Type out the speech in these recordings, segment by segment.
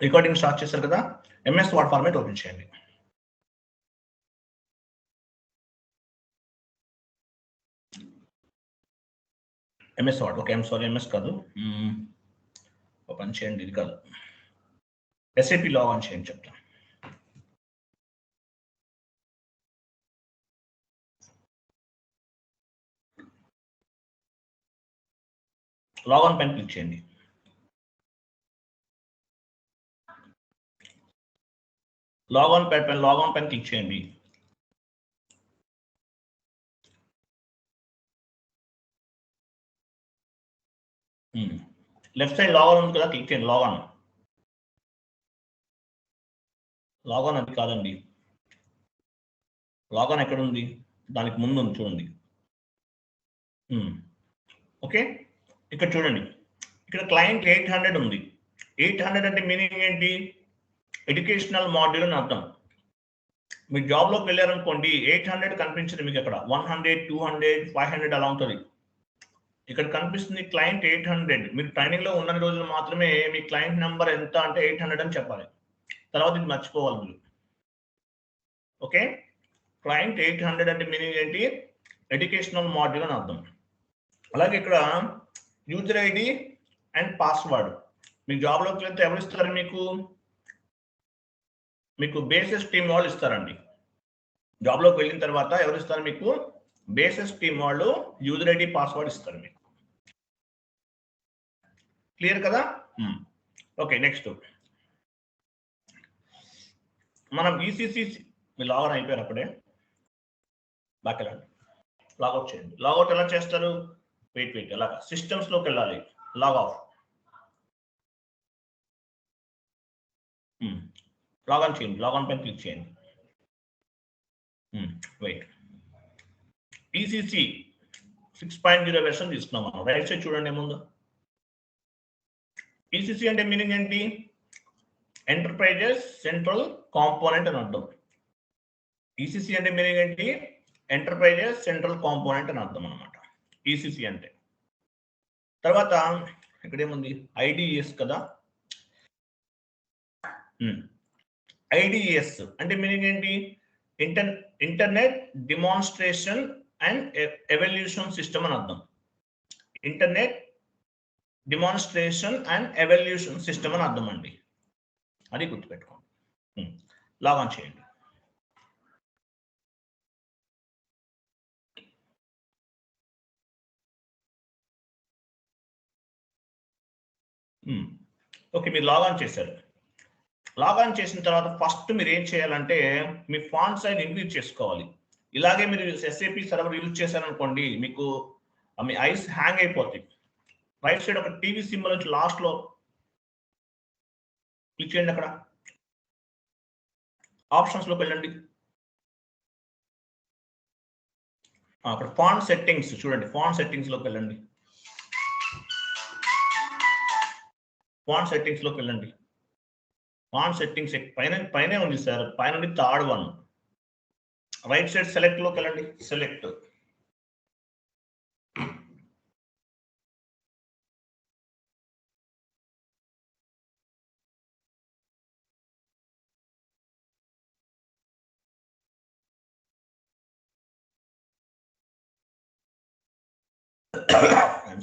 Recording start చేశారు కదా, MS word format open చేయండి. MS word, okay, sorry MS కాదు, ఓపెన్ చేయండి, ఇది కాదు, ఎస్ఏపి లాగిన్ చేయండి చెప్తాను. లాగిన్ పైన క్లిక్ చేయండి. లాగిన్ పైన క్లిక్ చేయండి. లెఫ్ట్ సైడ్ లాగిన్ ఉంది కదా, క్లిక్ చేయండి. లాగిన్ అది కాదండి, లాగిన్ ఎక్కడ ఉంది, దానికి ముందు ఉంది చూడండి. ఓకే, ఇక్కడ చూడండి, ఇక్కడ క్లయింట్ 800 ఉంది. 800 అంటే మీనింగ్ ఏంటి? ఎడ్యుకేషనల్ మాడ్యూల్ అని అర్థం. మీరు జాబ్లోకి వెళ్ళారనుకోండి, 800 కనిపించింది మీకు అక్కడ, 100, 200, 500 అలా ఉంటుంది. ఇక్కడ కనిపిస్తుంది క్లయింట్ 800. మీరు ట్రైనింగ్లో ఉన్న రోజులు మాత్రమే మీ క్లయింట్ నెంబర్ ఎంత అంటే 800 అని చెప్పాలి, తర్వాత ఇది మర్చిపోవాలి మీరు. ఓకే, క్లయింట్ 800 అంటే మీనింగ్ ఏంటి? ఎడ్యుకేషనల్ మాడ్యూల్ అని అర్థం. అలాగే ఇక్కడ యూజర్ ఐడి అండ్ పాస్వర్డ్. మీ జాబ్లోకి వెళ్తే ఎవరు ఇస్తారు మీకు బేసిస్ టీమ్ వాళ్ళు ఇస్తారండి. జాబ్లోకి వెళ్ళిన తర్వాత ఎవరు ఇస్తారు మీకు? బేసిస్ టీమ్ వాళ్ళు యూజర్ ఐడి పాస్వర్డ్ ఇస్తారు మీకు. క్లియర్ కదా? ఓకే, నెక్స్ట్ మనం ఈసీసీ లాగిన్ అయిపోయారు అప్పుడే, బాగా వెళ్ళండి, లాగౌట్ చేయండి. లాగౌట్ ఎలా చేస్తారు? వెయిట్ ఎలా సిస్టమ్స్లోకి వెళ్ళాలి, లాగ్ఆఫ్, లాగిన్ చేయండి, లాగిన్ పైన క్లిక్ చేయండి. వెయిట్, ఈసీసీ 6.0 వెర్షన్ తీసుకున్నాం మనం. రైట్ సైడ్ చూడండి ముందు. ఈసీసీ అంటే మీనింగ్ ఏంటి? ఎంటర్ప్రైజెస్ సెంట్రల్ కాంపోనెంట్ అని అర్థం. ఈసీసీ అంటే మీనింగ్ ఏంటి? ఎంటర్ప్రైజెస్ సెంట్రల్ కాంపోనెంట్ అని అర్థం అనమాట ఈసీసీ అంటే. తర్వాత ఇక్కడ ఏముంది? ఐడిఎస్ కదా. ఐడిఎస్ అంటే మీనింగ్ ఏంటి? Internet demonstration and evolution system అని అర్థం. Internet demonstration and evolution system అని అర్థం అండి, అది గుర్తుపెట్టుకోండి. లాగిన్ చేయండి. ఓకే, మీరు లాగిన్ చేశారు. లాగిన్ చేసిన తర్వాత ఫస్ట్ మీరు ఏం చేయాలంటే మీ ఫాంట్ సైజ్ ఇంక్రీజ్ చేసుకోవాలి. ఇలాగే మీరు ఎస్ఏపి సర్వర్ యూజ్ చేశారనుకోండి, మీకు మీ ఐస్ హ్యాంగ్ అయిపోతాయి. రైట్ సైడ్ ఒక టీవీ సింబల్ నుంచి లాస్ట్ లో క్లిక్ చేయండి. అక్కడ ఆప్షన్స్ లోకి వెళ్ళండి. అక్కడ ఫాంట్ సెట్టింగ్స్ చూడండి, ఫాంట్ సెట్టింగ్స్ లోకి వెళ్ళండి. ఫాంట్ సెట్టింగ్స్ లోకి వెళ్ళండి. ఫాంట్ సెట్టింగ్స్ పైన ఉంది సార్, పైన third one. Right side select లోకి వెళ్ళండి. సెలెక్ట్,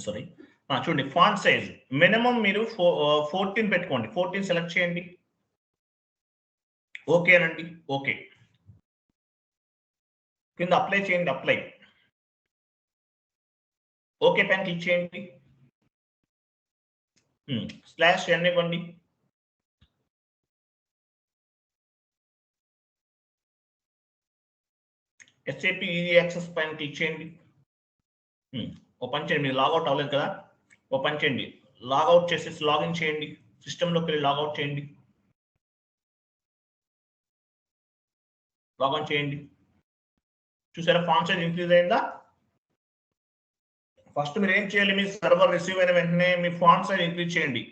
సారీ, చూడండి ఫాంట్ సైజ్ మినిమం మీరు 14 పెట్టుకోండి. 14 సెలెక్ట్ చేయండి. ఓకే అనండి. ఓకే, కింద అప్లై చేయండి. అప్లై, ఓకే పైన క్లిక్ చేయండి. స్లాష్ n ఇవ్వండి. ఎస్ఏపి ఈజీ యాక్సెస్ పైన క్లిక్ చేయండి. ఓపెన్ చేయండి. మీరు లాగౌట్ అవ్వలేదు కదా, ఓపెన్ చేయండి. లాగౌట్ చేసేసి లాగిన్ చేయండి. సిస్టంలోకి వెళ్ళి లాగౌట్ చేయండి. లాగిన్ చేయండి. చూసారా ఫాంట్ సైజ్ ఇంక్రీజ్ అయిందా? ఫస్ట్ మీరు ఏం చేయాలి? మీ సర్వర్ రిసీవ్ అయిన వెంటనే మీ ఫాంట్ సైజ్ ఇంక్రీజ్ చేయండి.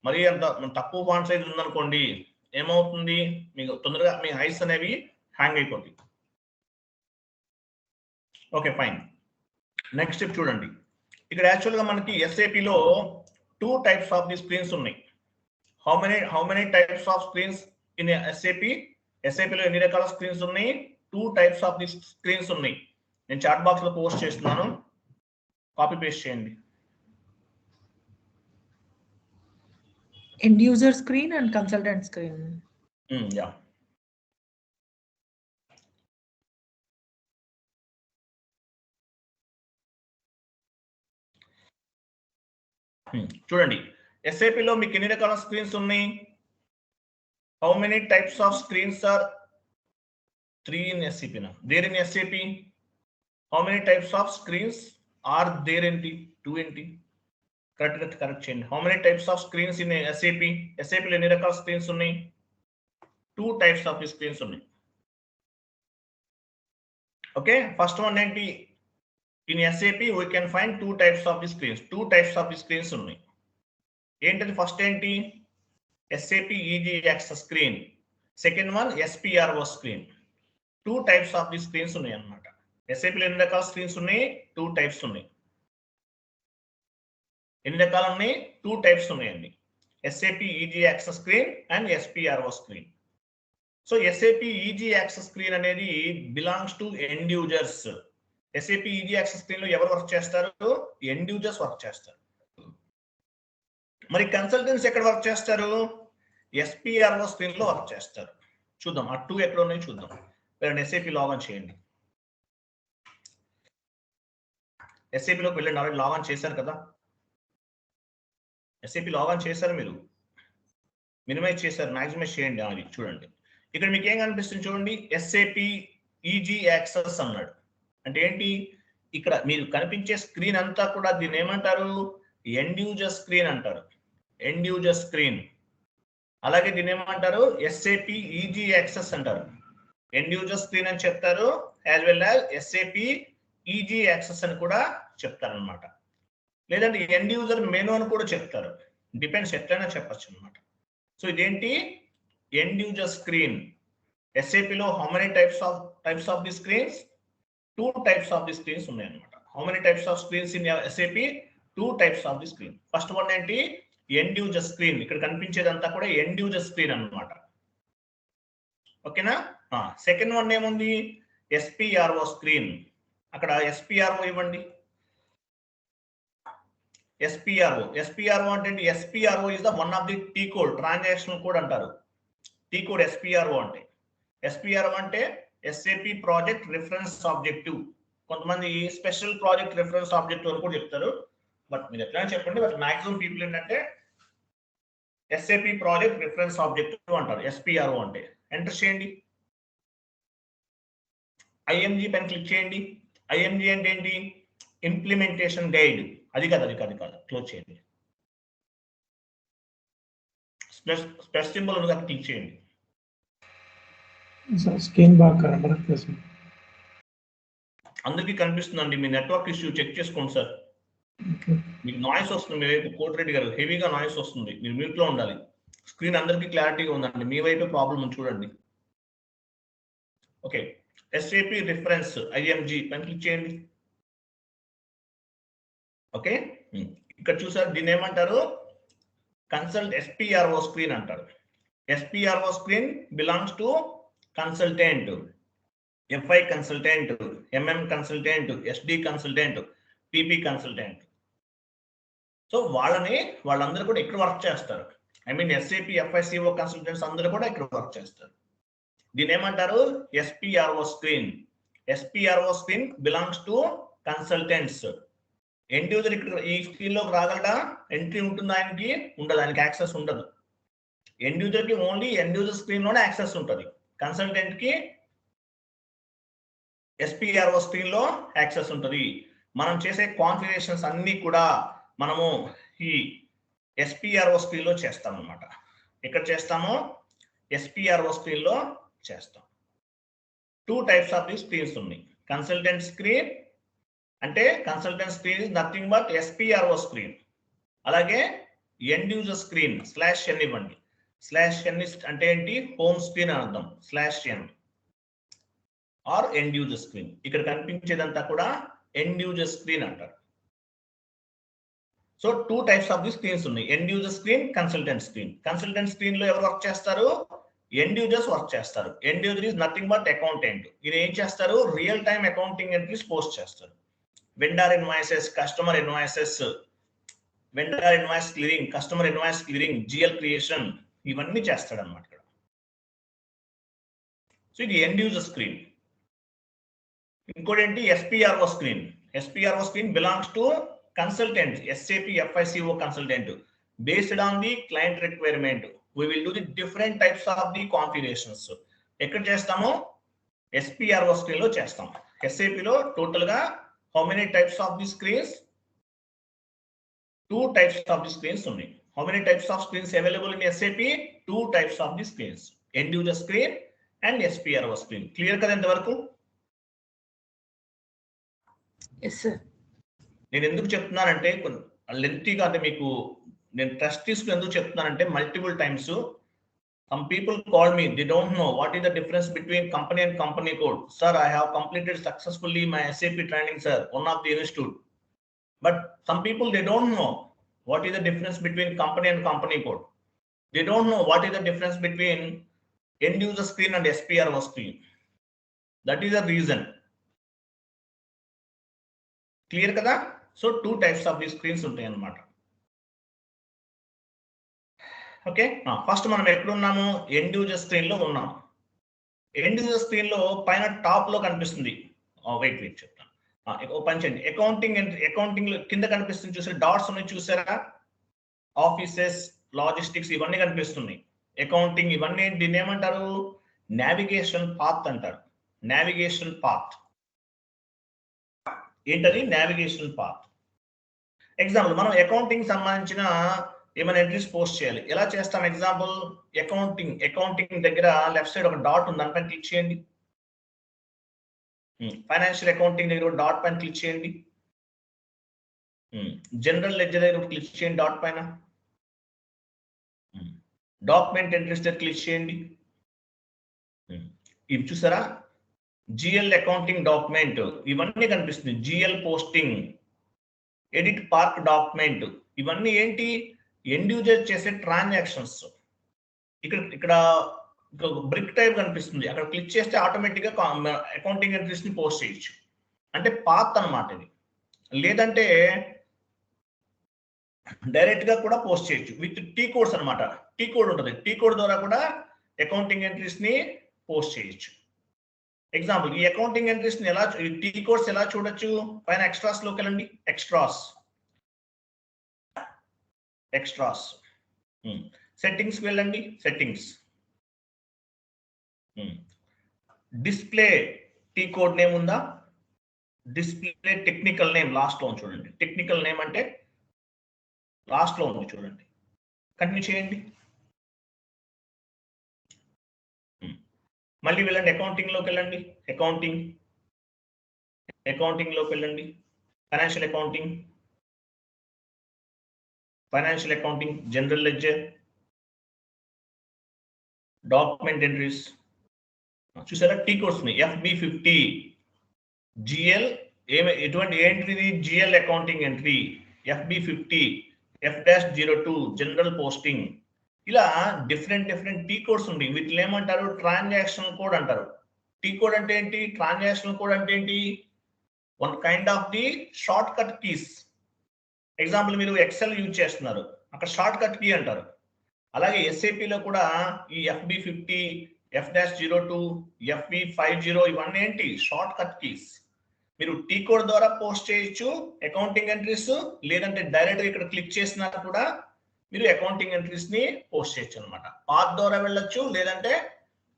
మరి అంత తక్కువ ఫాంట్ సైజ్ ఉందనుకోండి, ఏమవుతుంది? మీకు తొందరగా మీ ఐస్ అనేవి హ్యాంగ్ అయిపోతాయి. Okay, fine. నెక్స్ట్ స్టెప్ చూడండి. ఇక్కడ యాక్చువల్గా మనకి ఎస్ఏపిలో 2 టైప్స్ ఆఫ్ ది స్క్రీన్స్ ఉన్నాయి. how many types of screens in SAP? SAP లో ఎన్ని రకాల స్క్రీన్స్ ఉన్నాయి? 2 types of these screens ఉన్నాయి. నేను చాట్ బాక్స్ లో పోస్ట్ చేస్తున్నాను, కాపీ పేస్ట్ చేయండి. End user screen and consultant screen. Yeah. చూడండి, SAP లో మీకు ఎన్ని రకాల స్క్రీన్స్ ఉన్నాయి? How many types of screens are 3 in SAP now? There in SAP, how many types of screens are there in 2 in correct change. How many types of screens in SAP? SAP లో ఎన్ని రకాల screens ఉన్నాయి? 2 types of screens ఉన్నాయి. Okay, first one ఏంటి? In SAP we can find 2 types of the screens. 2 types of the screens ఉన్నాయి. ఏంటది? First ఏంటి? SAP EG access screen. Second one SPRO screen. 2 types of the screens ఉన్నాయి అన్నమాట. SAP లో ఎన్ని రకాల స్క్రీన్స్ ఉన్నాయి? 2 types ఉన్నాయి. ఎన్ని రకాలు ఉన్నాయి? 2 types ఉన్నాయండి. SAP EG access screen and SPRO screen. So SAP EG access screen అనేది belongs to end users. SAP EG access screen లో ఎవరు వర్క్ చేస్తారు? ఎండ్ యూజర్స్ వర్క్ చేస్తారు. మరి కన్సల్టెంట్స్ ఎక్కడ వర్క్ చేస్తారు? SPRO స్క్రీన్ లో వర్క్ చేస్తారు. చూద్దాం ఆ 2 ఎక్కడ ఉన్నాయో చూద్దాం. వెళ్ళండి SAP లాగిన్ చేయండి. SAP లోకి వెళ్ళండి. ఆల్రెడీ లాగిన్ చేశారు కదా, SAP లాగిన్ చేశారు, మీరు మినిమైజ్ చేశారు, మ్యాక్సిమైజ్ చేయండి. అది చూడండి, ఇక్కడ మీకు ఏం కనిపిస్తుంది చూడండి, SAP EG యాక్సెస్ అన్నాడు. అంటే ఏంటి? ఇక్కడ మీరు కనిపించే స్క్రీన్ అంతా కూడా దీన్ని ఏమంటారు? ఎండ్ యూజర్ స్క్రీన్ అంటారు. End user screen. అలాగే దీన్ని ఏమంటారు? SAP EG యాక్సెస్ అంటారు. ఎండ్ యూజర్ స్క్రీన్ అని చెప్తారు, as well as SAP EG access అని కూడా చెప్తారు అనమాట. లేదంటే ఎండ్ యూజర్ మెనూ అని కూడా చెప్తారు. డిపెండ్స్, ఎట్లయినా చెప్పచ్చు అనమాట. సో ఇదేంటి? End user screen. SAP లో how many types of the screens? 2 types of the screens ఉన్నాయి అన్నమాట. How many types of screens in SAP? 2 types of the screen. First one ఏంటి? End user screen. ఇక్కడ కనిపించేదంతా కూడా end user screen అన్నమాట. ఓకేనా? Second one ఏముంది? SPRO screen. అక్కడ SPRO ఇవ్వండి. SPRO అంటే SPRO is the one of the T code, transaction code అంటారు. T కోడ్ SPRO అంటే. SPRO అంటే SAP ప్రాజెక్ట్ రిఫరెన్స్ ఆబ్జెక్టివ్. కొంతమంది స్పెషల్ ప్రాజెక్ట్ రిఫరెన్స్ ఆబ్జెక్టివ్ అని కూడా చెప్తారు, బట్ మీరు ఎట్లా చెప్పండి. బట్ మాక్సిమం పీపుల్ ఏంటంటే SAP ప్రాజెక్ట్ రిఫరెన్స్ ఆబ్జెక్టివ్ అంటారు SPRO అంటే. ఎంటర్ చేయండి. IMG పైన క్లిక్ చేయండి. IMG అంటే ఏంటి? Implementation guide. అది కాదు. క్లోజ్ చేయండి. ప్లస్ సింబల్ ఉంది కదా, క్లిక్ చేయండి. స్క్రీన్ బాగా కనబడట్లేదు. అందరికీ కనిపిస్తుందండి. మీ నెట్వర్క్ ఇష్యూ చెక్ చేసుకోండి సార్. మీకు నాయిస్ వస్తుంది మీ వైపు. కోటిరెడ్డి గారు, హెవీగా నాయిస్ వస్తుంది. మీరు మ్యూట్ లో ఉండాలి. స్క్రీన్ అందరికీ క్లారిటీగా ఉందండి. మీ వైపు ప్రాబ్లం చూడండి. ఓకే, SAP రిఫరెన్స్ IMG పైన క్లిక్ చేయండి. ఓకే, ఇక్కడ చూసారు, దీన్ని ఏమంటారు? SPRO స్క్రీన్ అంటారు. SPRO screen belongs to consultant, FI consultant, MM consultant, SD consultant, PP consultant. So వాళ్ళందరూ కూడా ఇక్కడ వర్క్ చేస్తారు. SAP FICO కన్సల్టెంట్స్ అందరూ కూడా ఇక్కడ వర్క్ చేస్తారు. దీని ఏమంటారు? SPRO screen. SPRO screen belongs to consultants. End user ఇక్కడ ఈ స్క్రీన్ లోకి రాగలడా? ఎంట్రీ ఉంటుందా? ఆయనకి ఉండదు, ఆయనకి యాక్సెస్ ఉండదు. ఎండ్ యూజర్ కి ఓన్లీ ఎండ్ యూజర్ స్క్రీన్ లోనే యాక్సెస్ ఉంటుంది. కన్సల్టెంట్ కి SPRO స్క్రీన్ లో యాక్సెస్ ఉంటుంది. మనం చేసే కాన్ఫిగరేషన్స్ అన్ని కూడా మనము ఈ SPRO స్క్రీన్ లో చేస్తాం అన్నమాట. ఎక్కడ చేస్తామో SPRO స్క్రీన్ లో చేస్తాం. 2 types ఆఫ్ ది స్క్రీన్స్ ఉన్నాయి. కన్సల్టెంట్ స్క్రీన్ అంటే consultant screen is nothing but SPRO screen. అలాగే ఎండ్ యూజర్ స్క్రీన్ /n ఇవ్వండి. /n అంటే ఏంటి? హోమ్ స్క్రీన్ అని అర్థం. /n or end user screen. ఇక్కడ కనిపించేదంతా కూడా ఎండ్ యూజర్ స్క్రీన్ అంటారు. So 2 types of the screens ఉన్నాయి, end user screen, consultant screen. Consultant screen లో ఎవరు వర్క్ చేస్తారు? ఎండ్ యూజర్స్ వర్క్ చేస్తారు. End user is nothing but accountant. ఈయన ఏం చేస్తారు? Real time accounting entries post చేస్తారు. Vendor invoices, customer invoices, vendor invoice clearing, customer invoice clearing, GL creation, ఇవన్నీ చేస్తాడు అనమాట ఇక్కడ. సో ఇది ఎండ్ యూజర్ స్క్రీన్. ఇంకోటి ఏంటి? ఎస్పీఆర్ఓ screen. ఎస్పీఆర్ఓ screen belongs to consultant, SAP FICO consultant. Based on the client requirement, we will do the different types of the configurations. ఎక్కడ చేస్తాము? SPRO screen లో చేస్తాం. SAP లో టోటల్ గా how many types of the screens? 2 types of the screens ఉన్నాయి. How many types of screens available in SAP? 2 types of the screens, end user screen and SPRO screen. Clear కదా ఇంతవరకు? Yes, sir. నేను ఎందుకు చెప్తున్నానంటే లెంతీగా, అంటే మీకు నేను trust తీసుకుని ఎందుకు చెప్తున్నానంటే multiple times some people call me, they don't know what is the difference between company and company code. Sir, I have completed successfully my SAP training, sir, one of the institute. But some people, they don't know what is the difference between company and company code. They don't know what is the difference between end user screen and SPRO screen. That is the reason. Clear kada? So 2 types of these screens ఉంటాయి అన్నమాట. Okay, first మనం ఎక్కడ ఉన్నాము? End user screen లో ఉన్నాం. End user screen లో పైన top లో కనిపిస్తుంది, వెయిట్ చెప్తాను, ఓపెన్ చేయండి. అకౌంటింగ్ లో కింద కనిపిస్తుంది చూసారా, డాట్స్ ఉన్నాయి చూసారా? ఆఫీసెస్, లాజిస్టిక్స్ ఇవన్నీ కనిపిస్తున్నాయి. అకౌంటింగ్ ఇవన్నీ దీన్ని ఏమంటారు? నావిగేషన్ పాత్ అంటారు. నావిగేషన్ పాత్ ఏంటది? Navigation path. ఎగ్జాంపుల్, మనం అకౌంటింగ్ సంబంధించిన ఏమైనా ఎంట్రీస్ పోస్ట్ చేయాలి. ఎలా చేస్తాం? ఎగ్జాంపుల్, అకౌంటింగ్ దగ్గర లెఫ్ట్ సైడ్ ఒక డాట్ ఉంది, దానిపైన క్లిక్ చేయండి. ఫైనాన్షియల్ అకౌంటింగ్ దగ్గర డాట్ పైన క్లిక్ చేయండి. జనరల్ లెడ్జర్ దగ్గర క్లిక్ చేయండి డాట్ పైన. డాక్యుమెంట్ ఎంట్రీస్ దగ్గర క్లిక్ చేయండి. ఇవి చూసారా? జిఎల్ అకౌంటింగ్ డాక్యుమెంట్ ఇవన్నీ కనిపిస్తుంది. GL posting, edit park document, ఇవన్నీ ఏంటి? ఎండ్ యూజర్ చేసే ట్రాన్సాక్షన్స్. ఇక్కడ బ్రిక్ టైప్ కనిపిస్తుంది, అక్కడ క్లిక్ చేస్తే ఆటోమేటిక్ గా అకౌంటింగ్ ఎంట్రీస్ ని పోస్ట్ చేయొచ్చు. అంటే పాత్ అన్నమాట ఇది. లేదంటే డైరెక్ట్ గా కూడా పోస్ట్ చేయొచ్చు విత్ టీ కోడ్స్ అనమాట. టీ కోడ్ ఉంటుంది, టీ కోడ్ ద్వారా కూడా అకౌంటింగ్ ఎంట్రీస్ ని పోస్ట్ చేయొచ్చు. ఎగ్జాంపుల్, ఈ అకౌంటింగ్ ఎంట్రీస్ ని ఎలా, టీ కోడ్స్ ఎలా చూడొచ్చు? పైన ఎక్స్ట్రాస్ లోకి వెళ్ళండి. ఎక్స్ట్రాస్ సెట్టింగ్స్ వెళ్ళండి. Settings, display T code name ఉందా? డిస్ప్లే టెక్నికల్ నేమ్ లాస్ట్ లో చూడండి. టెక్నికల్ నేమ్ అంటే లాస్ట్ లో ఉంది చూడండి. కంటిన్యూ చేయండి. మళ్ళీ వెళ్ళండి, అకౌంటింగ్ లోకి వెళ్ళండి. అకౌంటింగ్ లోకి వెళ్ళండి. Financial accounting, general ledger, document entries చూసారా? టీ కోడ్స్ ఉన్నాయి. FB50 జిఎల్, ఎటువంటి entry? GL accounting entry. FB50 F-02 general posting. ఇలా డిఫరెంట్ టీ కోడ్స్ ఉన్నాయి. వీటిని ఏమంటారు? ట్రాన్సాక్షన్ కోడ్ అంటారు. టీ కోడ్ అంటే ఏంటి? ట్రాన్సాక్షన్ కోడ్ అంటే ఏంటి? One kind of the shortcut keys. Example, మీరు ఎక్సెల్ యూజ్ చేస్తున్నారు, అక్కడ షార్ట్ కట్ కీ అంటారు. అలాగే SAP లో కూడా ఈ FB50 F-02 FB50 ఇవన్నీ ఏంటి? Short cut keys. మీరు టీ కోడ్ ద్వారా పోస్ట్ చేయొచ్చు అకౌంటింగ్ ఎంట్రీస్, లేదంటే డైరెక్ట్ ఇక్కడ క్లిక్ చేసినా కూడా మీరు అకౌంటింగ్ ఎంట్రీస్ ని పోస్ట్ చేయొచ్చు అనమాట. పాత్ ద్వారా వెళ్ళొచ్చు, లేదంటే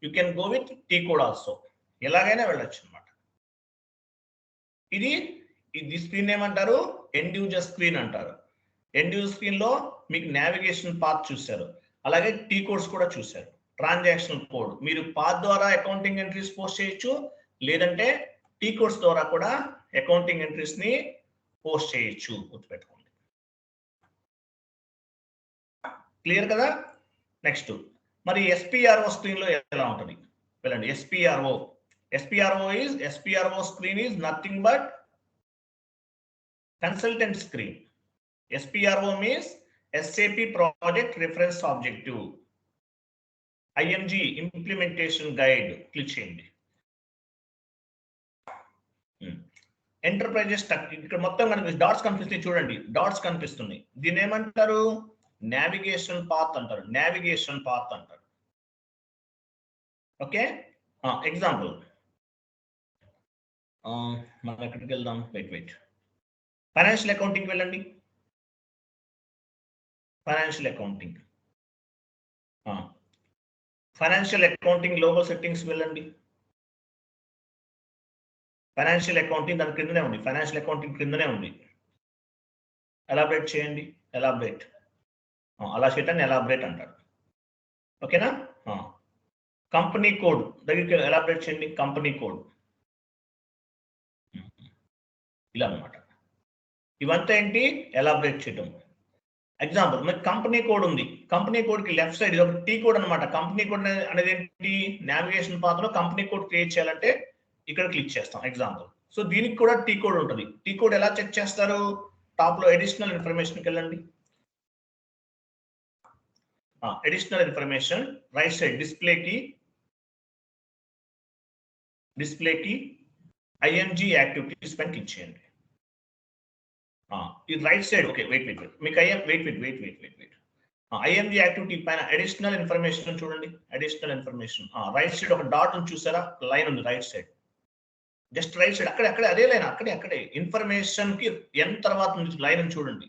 you can go with T code also. ఎలాగైనా వెళ్ళొచ్చు అనమాట. ఇది స్క్రీన్ ఏమంటారు? ఎండ్ యూజర్ స్క్రీన్ అంటారు. ఎండ్ యూజర్ స్క్రీన్ లో మీకు నావిగేషన్ పాత్ చూశారు, అలాగే టీ కోడ్స్ కూడా చూశారు. ట్రాన్సాక్షన్ కోడ్, మీరు పాత్ ద్వారా అకౌంటింగ్ ఎంట్రీస్ పోస్ట్ చేయొచ్చు, లేదంటే టీ కోడ్స్ ద్వారా కూడా అకౌంటింగ్ ఎంట్రీస్ ని పోస్ట్ చేయొచ్చు. గుర్తుపెట్టుకోండి. క్లియర్ కదా? నెక్స్ట్, మరి SPRO స్క్రీన్ లో ఎలా ఉంటుంది? వెళ్ళండి. SPRO screen is nothing but consultant screen. SPRO means SAP Project Reference Objective. IMG Implementation Guide click చేయండి. ఎంటర్ప్రైజెస్ ఇక్కడ మొత్తం కనిపిస్తుంది, డాట్స్ కనిపిస్తుంది చూడండి, డాట్స్ కనిపిస్తున్నాయి. దీని ఏమంటారు? నావిగేషన్ పాత్ అంటారు. నావిగేషన్ పాత్ అంటారు. ఓకే, ఎగ్జాంపుల్ మనం ఎక్కడికి వెళ్దాం? వెయిట్ ఫైనాన్షియల్ అకౌంటింగ్ వెళ్ళండి. Financial accounting, financial accounting logo settings వెళ్ళండి. ఫైనాన్షియల్ అకౌంటింగ్ దాని క్రిందనే ఉంది, ఫైనాన్షియల్ అకౌంటింగ్ క్రిందనే ఉంది. ఎలాబరేట్ చేయండి, ఎలాబరేట్, అలా చేయటాన్ని ఎలాబరేట్ అంటారు. ఓకేనా? కంపెనీ కోడ్ దగ్గరికి ఎలాబరేట్ చేయండి. కంపెనీ కోడ్ ఇలా అన్నమాట. ఇవంతా ఏంటి? ఎలాబరేట్ చేయటం. ఎగ్జాంపుల్, మీకు కంపెనీ కోడ్ ఉంది, కంపెనీ కోడ్ కి లెఫ్ట్ సైడ్ ఇది ఒక టీ కోడ్ అనమాట. కంపెనీ కోడ్ అనేది ఏంటి? నావిగేషన్ పాత్ లో కంపెనీ కోడ్ క్రియేట్ చేయాలంటే ఇక్కడ క్లిక్ చేస్తాం. ఎగ్జాంపుల్, సో దీనికి కూడా టీ కోడ్ ఉంటుంది. టీ కోడ్ ఎలా చెక్ చేస్తారు? టాప్ లో అడిషనల్ ఇన్ఫర్మేషన్కి వెళ్ళండి. అడిషనల్ ఇన్ఫర్మేషన్ రైట్ సైడ్ డిస్ప్లేకి IMG యాక్టివిటీస్ పైన క్లిక్ చేయండి. ఈ రైట్ సైడ్, ఓకే వెయిట్ మీకు IMG యాక్టివిటీ పైన అడిషనల్ ఇన్ఫర్మేషన్ చూడండి. అడిషనల్ ఇన్ఫర్మేషన్ రైట్ సైడ్ ఒక డాట్ ఉంది చూసారా? లైన్ ఉంది right side, just right side అక్కడే అదే లైన్, అక్కడే ఇన్ఫర్మేషన్ కి n తర్వాత నుంచి లైన్ అని చూడండి.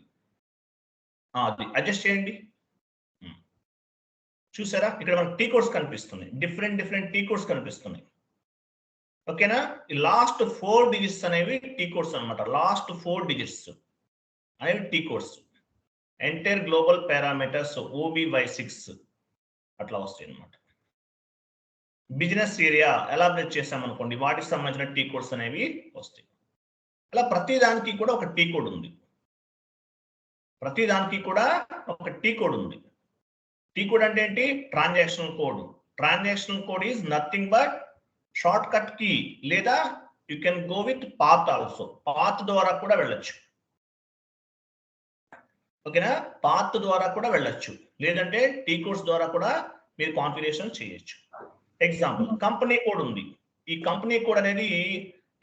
అది అడ్జస్ట్ చేయండి. చూసారా? ఇక్కడ మనకు టీ కోడ్స్ కనిపిస్తున్నాయి, డిఫరెంట్ టీ కోడ్స్ కనిపిస్తున్నాయి. ఓకేనా? ఈ లాస్ట్ 4 డిజిట్స్ అనేవి టీ కోడ్స్ అనమాట. లాస్ట్ 4 డిజిట్స్ అనేవి T codes. Entire global parameters OBY6 అట్లా వస్తాయి అనమాట. బిజినెస్ ఏరియా ఎలాబరేట్ చేసామనుకోండి, వాటికి సంబంధించిన టీ కోడ్స్ అనేవి వస్తాయి. అలా ప్రతి దానికి కూడా ఒక టీ కోడ్ ఉంది. టీ కోడ్ అంటే ఏంటి? Transactional code. Transactional code is nothing but shortcut key, లేదా you can go with path also. Path ద్వారా కూడా వెళ్ళొచ్చు. ఓకేనా? పాత్ ద్వారా కూడా వెళ్ళొచ్చు, లేదంటే టీ కోడ్స్ ద్వారా కూడా మీరు కాన్ఫిగరేషన్ చేయొచ్చు. ఎగ్జాంపుల్, కంపెనీ కోడ్ ఉంది. ఈ కంపెనీ కోడ్ అనేది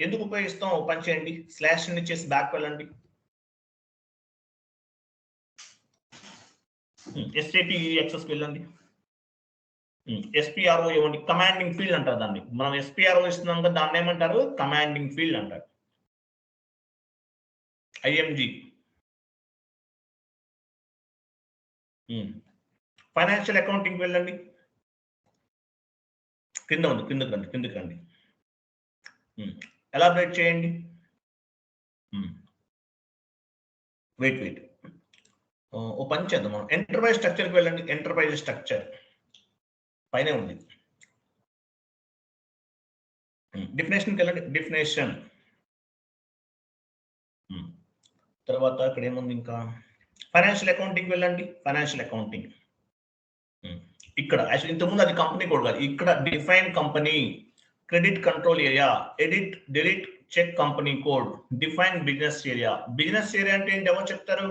ఎందుకు ఉపయోగిస్తాం? ఓపెన్ చేయండి, స్లాష్ చేసి బ్యాక్ వెళ్ళండి. SAP యాక్సెస్ వెళ్ళండి. SPRO ఇవ్వండి. కమాండింగ్ ఫీల్డ్ అంటారు దాన్ని. మనం SPRO ఇస్తున్నాం కదా, దాన్ని ఏమంటారు? కమాండింగ్ ఫీల్డ్ అంటారు. IMG ఫైనాన్షియల్ అకౌంటింగ్ వెళ్ళండి. కిందకి రండి. ఎలాబరేట్ చేయండి. వెయిట్ ఓ పని చేద్దాం మనం. ఎంటర్ప్రైజ్ స్ట్రక్చర్కి వెళ్ళండి. ఎంటర్ప్రైజ్ స్ట్రక్చర్ పైనే ఉంది. డెఫినేషన్కి వెళ్ళండి. డెఫినేషన్ తర్వాత ఇక్కడ ఏముంది ఇంకా? ఫైనాన్షియల్ అకౌంటింగ్ వెళ్ళండి. ఫైనాన్షియల్ అకౌంటింగ్ ఇక్కడ ఇంతకుముందు అది కంపెనీ కోడ్ కాదు. ఇక్కడ define company, credit control area, edit delete check company code, define business area. Business area అంటే ఏంటి? ఎవరు చెప్తారు?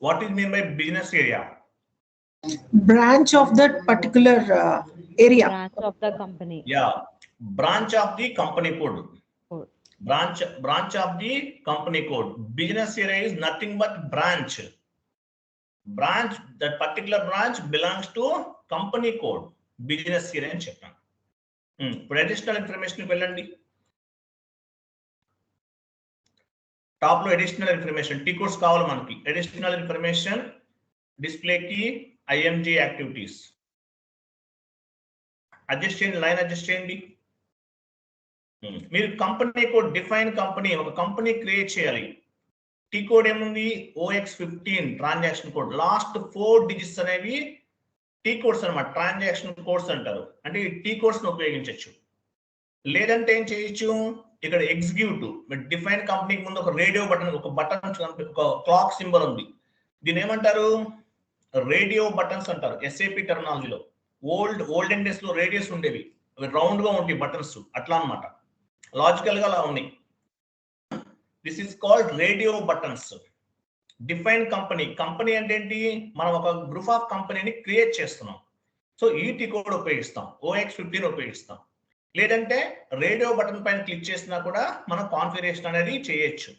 What is mean by business area? Branch of that particular area. Branch of the company. Yeah, branch of the company code. Branch of the company code. Business area is nothing but branch. That particular branch belongs to company code. Business area అని చెప్పాను. ఇప్పుడు additional information వెళ్ళండి. Top లో additional information T codes కావాలి మనకి. Additional information డిస్ప్లేకి IMG activities adjust చేయండి. Line adjust చేయండి. మీరు కంపెనీ కోడ్, డిఫైన్ కంపెనీ, ఒక కంపెనీ క్రియేట్ చేయాలి. టీ కోడ్ ఏముంది? OX15 transaction code. Last 4 digits అనేవి టీ కోడ్స్ అనమాట. ట్రాన్సాక్షన్ కోడ్స్ అంటారు. అంటే ఈ టీ కోడ్స్ ను ఉపయోగించవచ్చు. లేదంటే ఏం చేయొచ్చు? ఇక్కడ ఎగ్జిక్యూటివ్ డిఫైన్ కంపెనీకి ముందు ఒక రేడియో బటన్, ఒక క్లాక్ సింబల్ ఉంది. దీని ఏమంటారు? రేడియో బటన్స్ అంటారు SAP టెర్మినాలజీలో. ఓల్డెన్ డేస్ లో రేడియోస్ ఉండేవి, అవి రౌండ్ గా ఉంటాయి బటన్స్, అట్లా అనమాట. లాజికల్ గా అలా ఉన్నాయి. This is called radio buttons. Define company అంటే ఏంటి, మనం ఒక గ్రూప్ ఆఫ్ కంపెనీని క్రియేట్ చేస్తున్నాం. సో ఈటీ కోడ్ ఉపయోగిస్తాం, OX15 ఉపయోగిస్తాం. లేదంటే రేడియో బటన్ పైన క్లిక్ చేసినా కూడా మనం కాన్ఫిగరేషన్ అనేది చేయొచ్చు.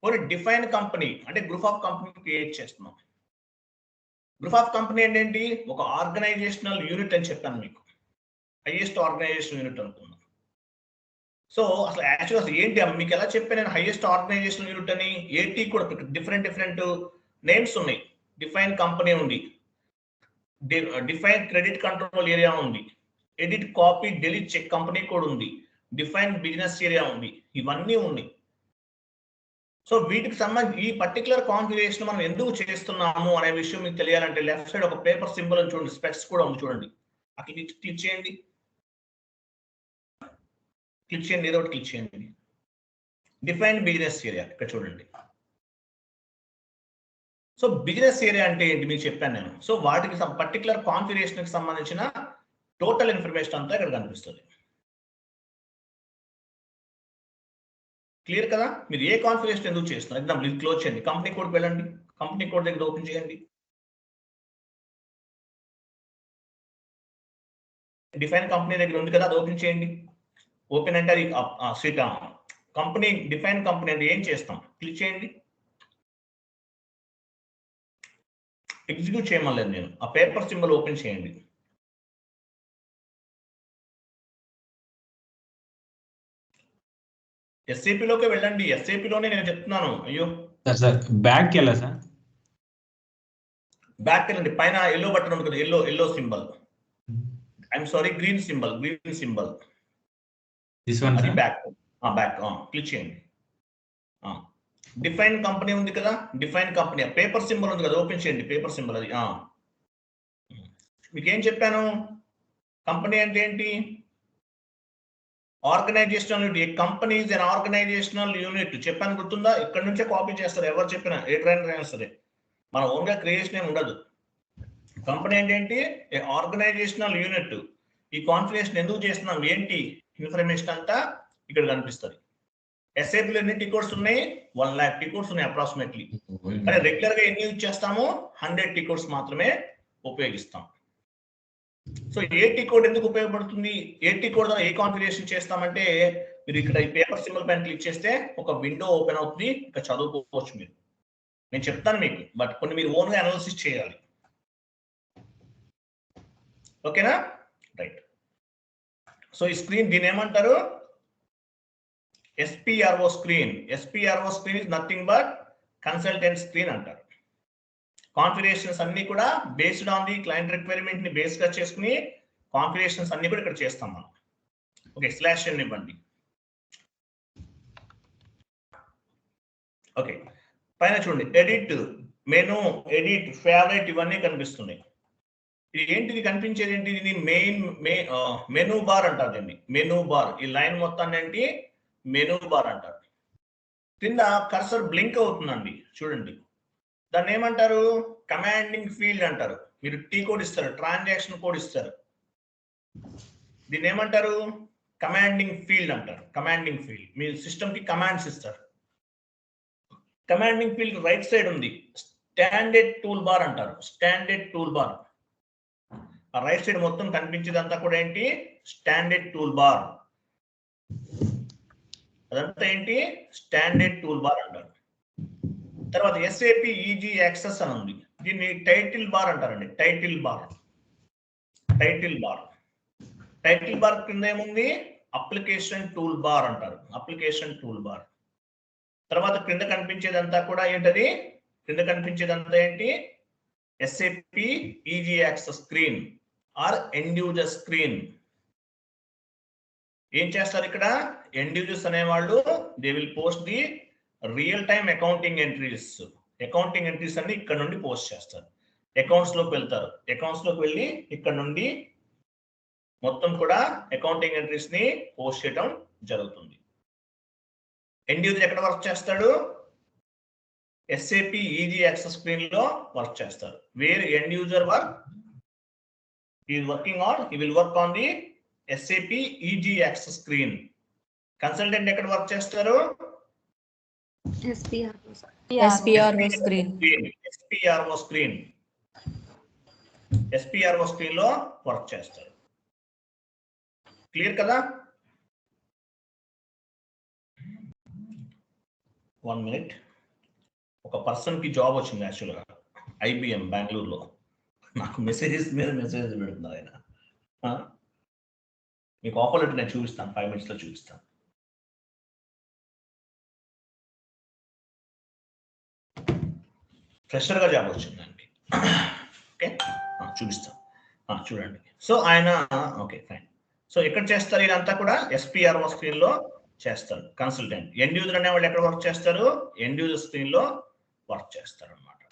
కొన్ని డిఫైన్ కంపెనీ అంటే గ్రూప్ ఆఫ్ కంపెనీ క్రియేట్ చేస్తున్నాం. గ్రూప్ ఆఫ్ కంపెనీ ఏంటి, ఒక ఆర్గనైజేషనల్ యూనిట్ అని చెప్పాను మీకు, హైయెస్ట్ ఆర్గనైజేషన్ యూనిట్ అనుకున్నాం. సో అసలు యాక్చువల్ అసలు ఏంటి మీకు ఎలా చెప్పాను నేను, హైయెస్ట్ ఆర్గనైజేషనల్ యూనిట్ అని. ఏటీ కూడా డిఫరెంట్ నేమ్స్ ఉన్నాయి. డిఫైన్ కంపెనీ ఉంది, డిఫైన్ క్రెడిట్ కంట్రోల్ ఏరియా ఉంది, edit copy delete check company కూడా ఉంది, డిఫైన్ బిజినెస్ ఏరియా ఉంది, ఇవన్నీ ఉన్నాయి. సో వీటికి సంబంధించి ఈ పర్టికులర్ కాన్ఫిగరేషన్ మనం ఎందుకు చేస్తున్నాము అనే విషయం మీకు తెలియాలంటే లెఫ్ట్ సైడ్ ఒక పేపర్ సింబల్ అని చూడండి, స్పెక్స్ కూడా ఉంది చూడండి, అక్కడ క్లిక్ చేయండి, ఏదో ఒకటి క్లిక్ చేయండి. డిఫైన్ బిజినెస్ ఏరియా ఇక్కడ చూడండి. సో బిజినెస్ ఏరియా అంటే ఏంటి మీకు చెప్పాను నేను. సో వాటికి పర్టికులర్ కాన్ఫిగరేషన్ కి సంబంధించిన టోటల్ ఇన్ఫర్మేషన్ అంతా ఇక్కడ కనిపిస్తుంది. క్లియర్ కదా, మీరు ఏ కాన్ఫిగరేషన్ ఎందుకు చేస్తున్నారు. ఎగ్జాంపుల్ ఇది క్లోజ్ చేయండి, కంపెనీ కోడ్ వెళ్ళండి, కంపెనీ కోడ్ దగ్గర ఓపెన్ చేయండి. డిఫైన్ కంపెనీ దగ్గర ఉంది కదా, అది ఓపెన్ చేయండి. ఓపెన్ అంటే అది సీట్ కంపెనీ, డిఫైన్ కంపెనీ అంటే ఏం చేస్తాం, క్లిక్ చేయండి. ఎగ్జిక్యూట్ చేయమలేదు నేను, ఆ పేపర్ సింబల్ ఓపెన్ చేయండి. ఎస్ఏపిలోకి వెళ్ళండి, ఎస్ఏపిలోనే నేను చెప్తున్నాను. అయ్యో సార్ బ్యాక్ వెళ్ళా సార్, బ్యాక్ వెళ్ళండి, పైన ఎల్లో బటన్ ఉంది కదా, yellow symbol, I'm sorry green symbol this one అది బ్యాక్ క్లిక్ చేయండి. డిఫైన్ కంపెనీ ఉంది కదా, డిఫైన్ కంపెనీ పేపర్ సింబల్ ఉంది కదా, ఓపెన్ చేయండి పేపర్ సింబల్. అది మీకేం చెప్పాను, కంపెనీ అంటే ఏంటి, organisational unit. Company is an organisational unit చెప్పాను, గుర్తుందా? ఇక్కడ నుంచే కాపీ చేస్తారు ఎవరు చెప్పినా, ఏ ట్రైనర్ అయినా సరే, మన ఓన్ గా క్రియేషన్ ఏమి ఉండదు. కంపెనీ ఏంటి, ఆర్గనైజేషనల్ యూనిట్. ఈ కాన్ఫిగరేషన్ ఎందుకు చేస్తున్నాం, ఏంటి ఇన్ఫర్మేషన్ అంతా ఇక్కడ కనిపిస్తుంది. ఎస్ఏపిలో ఎన్ని టికోడ్స్ ఉన్నాయి, 1 lakh టికోడ్స్ ఉన్నాయి అప్రాక్సిమేట్లీ. కానీ రెగ్యులర్ గా ఎన్ని యూజ్ చేస్తాము, 100 టికోడ్స్ మాత్రమే ఉపయోగిస్తాం. సో ఏటీ కోడ్ ఎందుకు ఉపయోగపడుతుంది, ఏటీ కోడ్ ద్వారా ఏ కాన్ఫిగరేషన్ చేస్తామంటే, మీరు ఇక్కడ ఈ పేపర్ సింబల్ పైన క్లిక్ చేస్తే ఒక విండో ఓపెన్ అవుతుంది, ఇక్కడ చదువుకోవచ్చు మీరు. నేను చెప్తాను మీకు, బట్ కొన్ని మీరు ఓన్ గా అనాలిసిస్ చేయాలి. ఓకేనా, రైట్. సో ఈ స్క్రీన్ దీని ఏమంటారు, SPRO screen. SPRO screen is nothing but consultant screen అంటారు. కాన్ఫిగరేషన్స్ అన్ని కూడా based on the client requirement ని బేస్ గా చేసుకుని కాన్ఫిగరేషన్స్ అన్ని కూడా ఇక్కడ చేస్తాం మనం. ఓకే, /n ఇవ్వండి. ఓకే, పైన చూడండి, ఎడిట్ మెనూ, ఎడిట్ ఫేవరెట్, ఇవన్నీ కనిపిస్తున్నాయి. ఇది ఏంటిది కనిపించేది ఏంటి, ఇది మెనూ బార్ అంటారు దీన్ని, మెనూ బార్. ఈ లైన్ మొత్తాన్ని ఏంటి, మెనూ బార్ అంటారు. కింద కర్సర్ బ్లింక్ అవుతుందండి చూడండి, దాన్ని ఏమంటారు, కమాండింగ్ ఫీల్డ్ అంటారు. మీరు టీ కోడ్ ఇస్తారు, ట్రాన్సాక్షన్ కోడ్ ఇస్తారు, దీన్ని ఏమంటారు, కమాండింగ్ ఫీల్డ్ అంటారు. కమాండింగ్ ఫీల్డ్, మీ సిస్టమ్ కి కమాండ్స్ ఇస్తారు. కమాండింగ్ ఫీల్డ్ రైట్ సైడ్ ఉంది, స్టాండర్డ్ టూల్ బార్ అంటారు. స్టాండర్డ్ టూల్ బార్, ఆ రైట్ సైడ్ మొత్తం కనిపించేదంతా కూడా ఏంటి, స్టాండర్డ్ టూల్ బార్. అదంతా ఏంటి, స్టాండర్డ్ టూల్ బార్ అంటారు. తర్వాత SAP ఈజీ యాక్సెస్ అని ఉంది, దీన్ని టైటిల్ బార్ అంటారండి. టైటిల్ బార్ కింద ఏముంది, అప్లికేషన్ టూల్ బార్ అంటారు. Application tool bar. తర్వాత క్రింద కనిపించేదంతా కూడా ఏంటది, క్రింద కనిపించేదంతా ఏంటి, SAP easy access screen or end user screen. ఏం చేస్తారు ఇక్కడ, ఎండ్ యూజర్స్ అనేవాళ్ళు they will post the real time accounting entries. Accounting entries అన్ని ఇక్కడ నుండి పోస్ట్ చేస్తారు. అకౌంట్స్ లోకి వెళ్తారు, అకౌంట్స్ లోకి వెళ్ళి ఇక్కడ నుండి మొత్తం కూడా అకౌంటింగ్ ఎంట్రీస్ ని పోస్ట్ చేయడం జరుగుతుంది. ఎండ్ యూజర్ ఎక్కడ వర్క్ చేస్తాడు, SAP ఈజీ యాక్సెస్ స్క్రీన్ లో వర్క్ చేస్తారు. Where end user work, he will work on the SAP easy access screen. Consultant ఎక్కడ వర్క్ చేస్తారు, SPRO screen. SPRO స్క్రీన్ లో వర్క్ చేస్తారు. క్లియర్ కదా? 1 minute. ఒక పర్సన్ కి జాబ్ వచ్చింది యాక్చువల్గా IBM బెంగళూరులో. నాకు మెసేజెస్ మీద మెసేజెస్ పెడుతున్నారు ఆయన. మీకు ఆఫర్ లెటర్ నేను చూపిస్తాను, 5 minutes లో చూపిస్తాను. ఫ్రెషర్ గా జాబ్ వచ్చిందండి. ఓకే, చూపిస్తాను, చూడండి. సో ఆయన ఓకే ఫైన్. సో ఎక్కడ చేస్తారు ఇదంతా కూడా? SPRO స్క్రీన్ లో చేస్తారు. కన్సల్టెంట్ ఎండ్ యూజర్ అనే వాళ్ళు ఎక్కడ వర్క్ చేస్తారు? ఎండ్ యూజర్ స్క్రీన్ లో వర్క్ చేస్తారు అన్నమాట.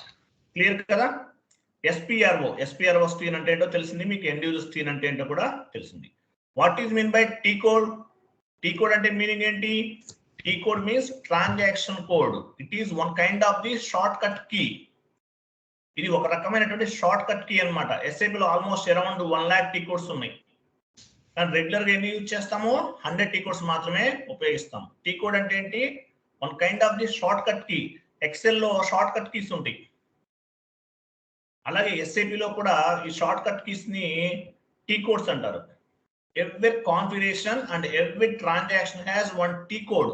క్లియర్ కదా? SPRO స్క్రీన్ అంటే ఏంటో తెలిసింది మీకు, ఎండ్ యూజర్ స్క్రీన్ అంటే ఏంటో కూడా తెలిసింది. What is mean by T code? T code అంటే మీనింగ్ ఏంటి? T code means transaction code. It is one kind of the shortcut key. ఇది ఒక రకమైనటువంటి షార్ట్ కట్ కీ అనమాట. SAP లో almost around 1 lakh T codes ఉన్నాయి. కానీ regular గా ఎన్ని యూజ్ చేస్తాము? 100 టీ కోడ్స్ మాత్రమే ఉపయోగిస్తాం. టీ కోడ్ అంటే ఏంటి? One kind of the shortcut key. Excel లో షార్ట్ కట్ కీస్ ఉంటాయి, అలాగే SAP లో కూడా ఈ షార్ట్ కట్ కీస్ ని టీ కోడ్స్ అంటారు. Every configuration and every transaction has one T code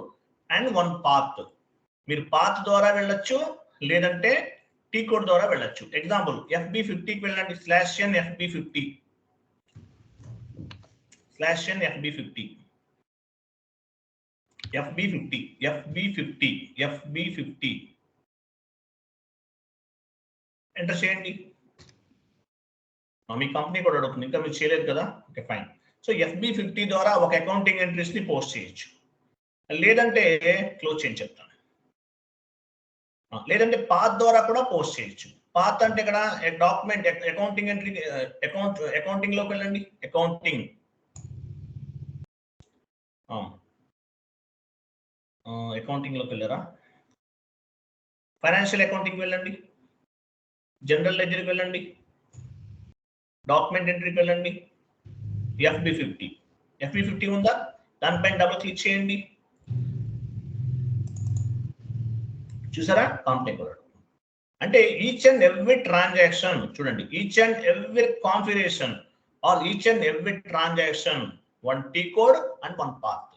and one path. మీరు పాత్ ద్వారా వెళ్ళొచ్చు, లేదంటే టీ కోడ్ ద్వారా వెళ్ళొచ్చు. ఎగ్జాంపుల్ FB50కి వెళ్ళండి, /n FB50 FB50 ఎంటర్ చేయండి. మీ కంపెనీ కూడా అడుగుతుంది, ఇంకా మీరు చేయలేదు కదా? Okay fine. సో FB50 ద్వారా ఒక అకౌంటింగ్ ఎంట్రీస్ ని పోస్ట్ చేయొచ్చు, లేదంటే క్లోజ్ చేయని చెప్తాను. లేదంటే పాత్ ద్వారా కూడా పోస్ట్ చేయొచ్చు. పాత్ అంటే ఇక్కడ డాక్యుమెంట్ అకౌంటింగ్ ఎంట్రీ, అకౌంటింగ్ లోకి వెళ్ళండి. అకౌంటింగ్ లోకి వెళ్ళారా? ఫైనాన్షియల్ అకౌంటింగ్ వెళ్ళండి, జనరల్ లెడ్జర్కి వెళ్ళండి, డాక్యుమెంట్ ఎంట్రీకి వెళ్ళండి. FB50 ఉందా? దానిపైన డబుల్ క్లిక్ చేయండి. చూసారా? కంపెనీ కోడ్ అంటే ఈచ్ అండ్ ఎవ్రీ ట్రాన్సాక్షన్, చూడండి, each and every configuration or each and every transaction one T code and one path.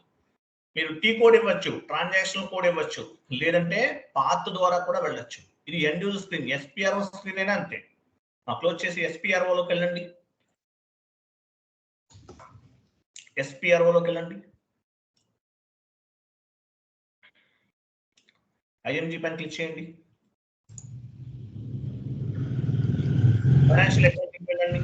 మీరు టీ కోడ్ ఇవ్వచ్చు, ట్రాన్సాక్షన్ కోడ్ ఇవ్వచ్చు, లేదంటే పాత్ ద్వారా కూడా వెళ్ళొచ్చు. ఇది end user screen. SPRO screen అయినా అంతే. క్లోజ్ చేసి SPRO లోకి వెళ్ళండి. IMG పైన క్లిక్ చేయండి. ఫైనాన్షియల్ అకౌంటింగ్ వెళ్ళండి.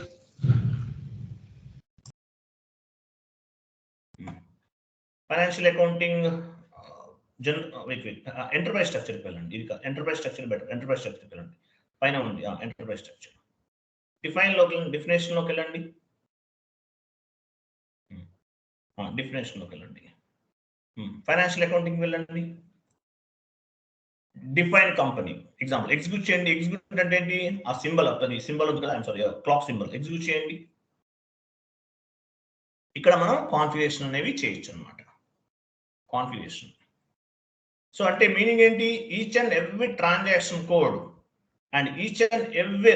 ఫైనాన్షియల్ అకౌంటింగ్ ఎంటర్ప్రైజ్ స్ట్రక్చర్కి వెళ్ళండి. ఇది ఎంటర్ప్రైజ్ స్ట్రక్చర్ బెటర్. ఎంటర్ప్రైజ్ స్ట్రక్చర్కి వెళ్ళండి, పైన ఉంది ఎంటర్ప్రైజ్ స్ట్రక్చర్. డిఫినేషన్లోకి వెళ్ళండి. డిఫినేషన్లోకి వెళ్ళండి. ఫైనాన్షియల్ అకౌంటింగ్ వెళ్ళండి. Define company. ఎగ్జాంపుల్ ఎగ్జిక్యూట్ చేయండి. ఎగ్జిక్యూట్ అంటే ఏంటి? ఆ సింబల్ అవుతుంది, సింబల్ ఉంది కదా, సారీ క్లాక్ సింబల్. ఎగ్జిక్యూట్ చేయండి. ఇక్కడ మనం కాన్ఫిగరేషన్ అనేవి చేయొచ్చు అనమాట. కాన్ఫిగరేషన్. సో అంటే మీనింగ్ ఏంటి? Each and every transaction code and each and every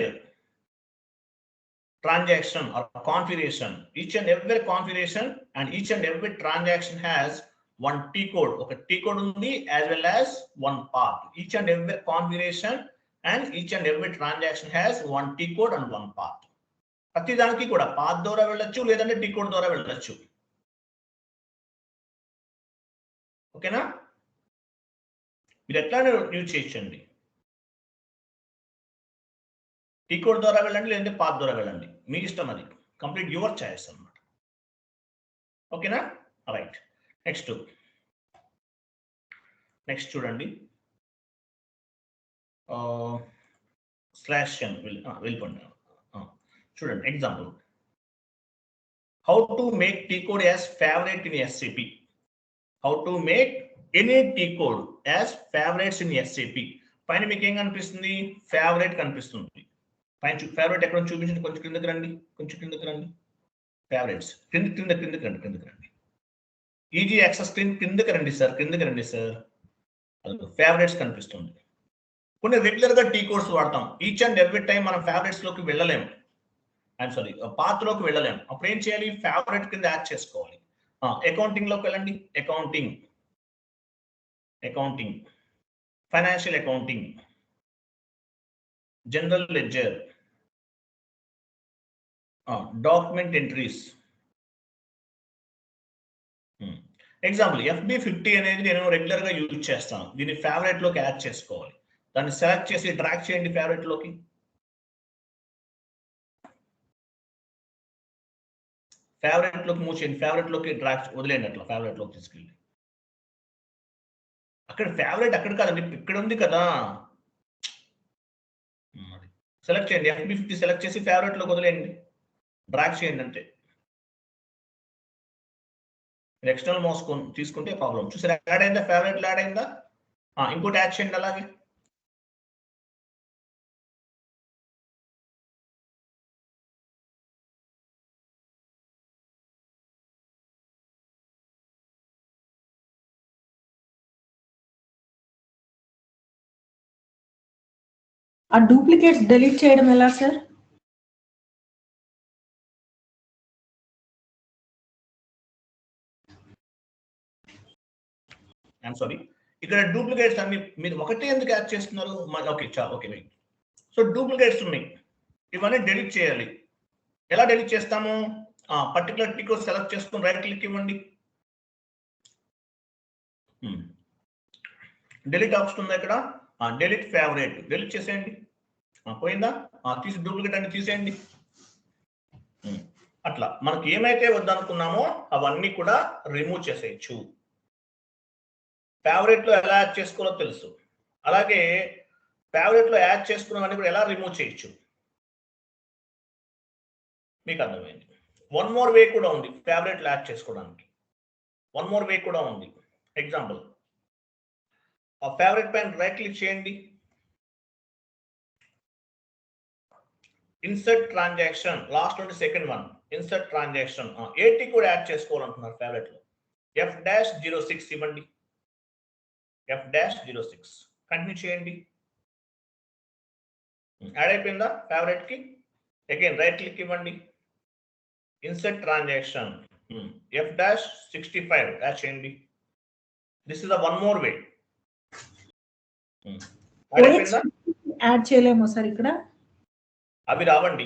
transaction or configuration, each and every configuration and each and every transaction has one T code. Okay, T code undi as well as one path. Each and every configuration and each and every transaction has one T code and one path. ప్రతి దానికి కూడా path ద్వారా వెళ్ళొచ్చు, లేదంటే T code ద్వారా వెళ్ళొచ్చు. ఓకేనా? మీరు ఎట్లానే యూజ్ చేయొచ్చండి. టీ కోడ్ ద్వారా వెళ్ళండి, లేదంటే పాత్ ద్వారా వెళ్ళండి, మీ ఇష్టం. అది కంప్లీట్ యువర్ చాయిస్ అన్నమాట. ఓకేనా? రైట్. నెక్స్ట్ చూడండి. /n వెళ్ళిపోండి. చూడండి example. How to make T code as favourite in SAP. How to make any T code as favourites in SAP. పైన మీకు ఏం కనిపిస్తుంది? ఫేవరెట్ కనిపిస్తుంది. పైన ఫేవరెట్ ఎక్కడ చూపించండి. కొంచెం కిందకి రండి. ఫేవరెట్స్ కిందకి రండి. ఈజీ యాక్సెస్ స్క్రీన్ కిందకి రండి సార్. అది ఫేవరెట్స్ కనిపిస్తుంది. కొన్ని రెగ్యులర్ గా టీ కోడ్స్ వాడతాం. ఈచ్ అండ్ ఎవ్రీ టైం మనం ఫేవరెట్స్ లోకి వెళ్ళలేము. ఐఎమ్ సారీ, పాత్ లోకి వెళ్ళలేము. అప్పుడు ఏం చేయాలి? ఫేవరెట్ కింద యాడ్ చేసుకోవాలి. అకౌంటింగ్ లోకి వెళ్ళండి. Accounting, financial accounting, general ledger, document entries. Example FB50 అనేది నేను రెగ్యులర్ గా యూజ్ చేస్తాను. దీన్ని ఫేవరెట్ లోకి యాడ్ చేసుకోవాలి. దాన్ని సెలెక్ట్ చేసి డ్రాగ్ చేయండి ఫేవరెట్ లోకి. ఫేవరెట్ లోకి మూవ్ చేయండి. ఫేవరెట్ లోకి డ్రాగ్ వదిలేయండి. అట్లా ఫేవరెట్ లోకి తీసుకెళ్ళి అక్కడ ఫేవరెట్ అక్కడ కాదండి, ఇక్కడ ఉంది కదా. సెలెక్ట్ చేయండి. FB50 సెలెక్ట్ చేసి ఫేవరెట్ లోకి వదిలేయండి. డ్రాగ్ చేయండి అంతే. ఎక్స్టర్నల్ మౌస్ తీసుకుంటే ప్రాబ్లం. చూసారా? యాడ్ అయిందా? ఫేవరెట్ యాడ్ అయిందా? ఇంకోటి యాడ్ చేయండి అలాగే. ఆ డూప్లికేట్స్ డిలీట్ చేయడం ఎలా సార్? ఐఎమ్ సారీ, ఇక్కడ డూప్లికేట్స్ అన్ని మీరు ఒకటే ఎందుకు యాడ్ చేస్తున్నారు? Okay, okay. సో డూప్లికేట్స్ ఉన్నాయి, ఇవన్నీ డిలీట్ చేయాలి. ఎలా డిలీట్ చేస్తాము? పర్టికులర్ టిక్ సెలెక్ట్ చేసుకుని రైట్ క్లిక్ ఇవ్వండి. డిలీట్ ఆప్షన్ ఉంది ఇక్కడ. డిలీట్ ఫేవరెట్ డిలీట్ చేసేయండి. పోయిందా? తీసి డూప్లికేట్ అన్ని తీసేయండి. అట్లా మనకి ఏమైతే వద్దనుకున్నామో అవన్నీ కూడా రిమూవ్ చేసేయచ్చు. ఫేవరెట్ లో ఎలా యాడ్ చేసుకోవాలో తెలుసు. అలాగే ఫేవరెట్ లో యాడ్ చేసుకున్నవన్నీ కూడా ఎలా రిమూవ్ చేయొచ్చు మీకు అర్థమైంది. వన్ మోర్ వే కూడా ఉంది ఫేవరెట్ లో యాడ్ చేసుకోవడానికి. వన్ మోర్ వే కూడా ఉంది. ఎగ్జాంపుల్, ఆ ఫేవరెట్ పైన రైట్ క్లిక్ చేయండి. ఇన్సర్ట్ ట్రాన్సాక్షన్, లాస్ట్ నుండి సెకండ్ వన్, ఇన్సర్ట్ ట్రాన్సాక్షన్. ఏటీ కూడా యాడ్ చేసుకోవాలంటున్నారు ఫేవరెట్ లో. F-06 ఇవ్వండి. F-06 కంటిన్యూ చేయండి. యాడ్ అయిపోయిందా ఫేవరెట్ కి? అగైన్ రైట్ క్లిక్ ఇవ్వండి. ఇన్సర్ట్ ట్రాన్సాక్షన్ F-65 యాడ్ చేయండి. This is the one more way. Add అయిపోయిందా? యాడ్ చేయలేమో సార్ ఇక్కడ? అవి రావండి,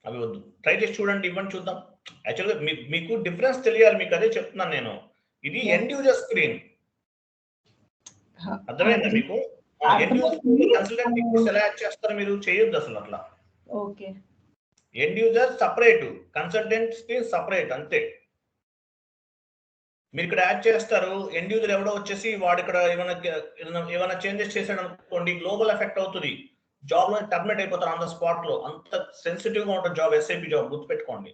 అవి వద్దు. ట్రై చేసి చూడండి, ఇవ్వండి చూద్దాం. యాక్చువల్గా మీకు డిఫరెన్స్ తెలియాలి, మీకు అదే చెప్తున్నాను నేను. ఇది ఎండ్ యూజర్ స్క్రీన్, అర్థమైందా మీకు? ఎండ్ యూజర్ స్క్రీన్ కన్సల్టెంట్ ఎలా యాడ్ చేస్తారు? మీరు చేయొద్దు అసలు అట్లా. Okay. End user separate, consultant screen separate, అంతే. మీరు ఇక్కడ యాడ్ చేస్తారు. ఎండ్ యూజర్ ఎవడో వచ్చేసి వాడు ఇక్కడ ఏమైనా చేంజెస్ చేశాడు అనుకోండి, గ్లోబల్ ఎఫెక్ట్ అవుతుంది. జాబ్ లో టర్మినేట్ అయిపోతారు ఆన్ ద స్పాట్ లో. అంత సెన్సిటివ్ గా ఉంటుంది జాబ్, SAP జాబ్, గుర్తుపెట్టుకోండి.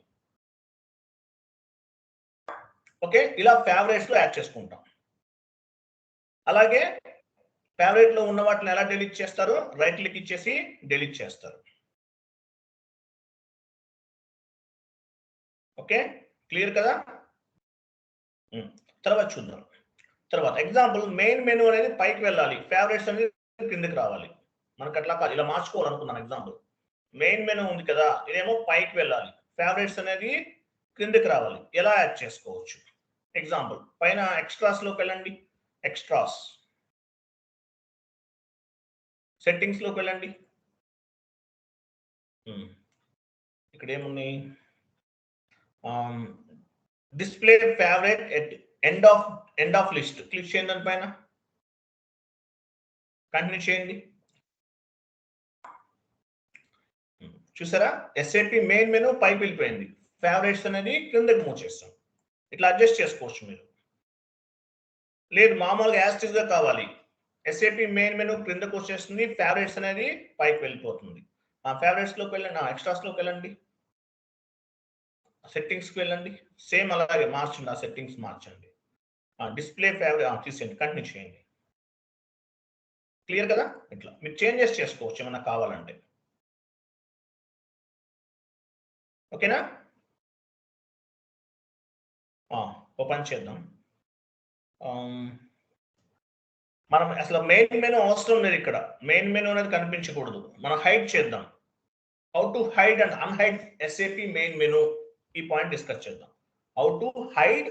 ఓకే, ఇలా ఫేవరెట్స్ లో యాడ్ చేసుకుంటాం. అలాగే ఫేవరెట్ లో ఉన్న వాటిని ఎలా డిలీట్ చేస్తారు? రైట్ క్లిక్ ఇచ్చేసి డిలీట్ చేస్తారు. ఓకే, క్లియర్ కదా? తర్వాత చూద్దాం. తర్వాత ఎగ్జాంపుల్, మెయిన్ మెనూ అనేది పైకి వెళ్ళాలి, ఫేవరెట్స్ అనేది కిందకి రావాలి. మనకు అట్లా కాదు, ఇలా మార్చుకోవాలనుకున్నాను. ఎగ్జాంపుల్, మెయిన్ మెనూ ఉంది కదా, ఇదేమో పైకి వెళ్ళాలి, ఫేవరెట్స్ అనేది క్రిందకి రావాలి. ఎలా యాడ్ చేసుకోవచ్చు? ఎగ్జాంపుల్, పైన ఎక్స్ట్రాస్ లోకి వెళ్ళండి. ఎక్స్ట్రాస్ సెట్టింగ్స్ లోకి వెళ్ళండి. ఇక్కడ ఏమున్నాయి? Display favourite at end of list click చేయండి. దానిపైన కంటిన్యూ చేయండి. చూసారా? SAP మెయిన్ మెనూ పైకి వెళ్ళిపోయింది, ఫేవరెట్స్ అనేది క్రిందకి మూవ్ చేస్తాం. ఇట్లా అడ్జస్ట్ చేసుకోవచ్చు మీరు. లేదు మామూలుగా యాస్టిస్ గా కావాలి, SAP మెయిన్ మెనూ క్రిందకు వచ్చేస్తుంది, ఫేవరెట్స్ అనేది పైకి వెళ్ళిపోతుంది. ఫేవరెట్స్ లోకి వెళ్ళండి, ఎక్స్ట్రాస్ లోకి వెళ్ళండి, సెట్టింగ్స్ కి వెళ్ళండి. సేమ్ అలాగే మార్చండి, ఆ సెట్టింగ్స్ మార్చండి. డిస్ప్లే ఫేవరెట్ తీసేయండి, కంటిన్యూ చేయండి. క్లియర్ కదా? ఇట్లా మీరు చేంజెస్ చేసుకోవచ్చు ఏమన్నా కావాలంటే. ఓకేనా? ఓపెన్ చేద్దాం. మనం అసలు మెయిన్ మెనూ అవసరం లేదు ఇక్కడ. మెయిన్ మెనూ అనేది కనిపించకూడదు. మనం హైడ్ చేద్దాం. How to hide and unhide SAP main menu, ఈ పాయింట్ డిస్కస్ చేద్దాం. How to hide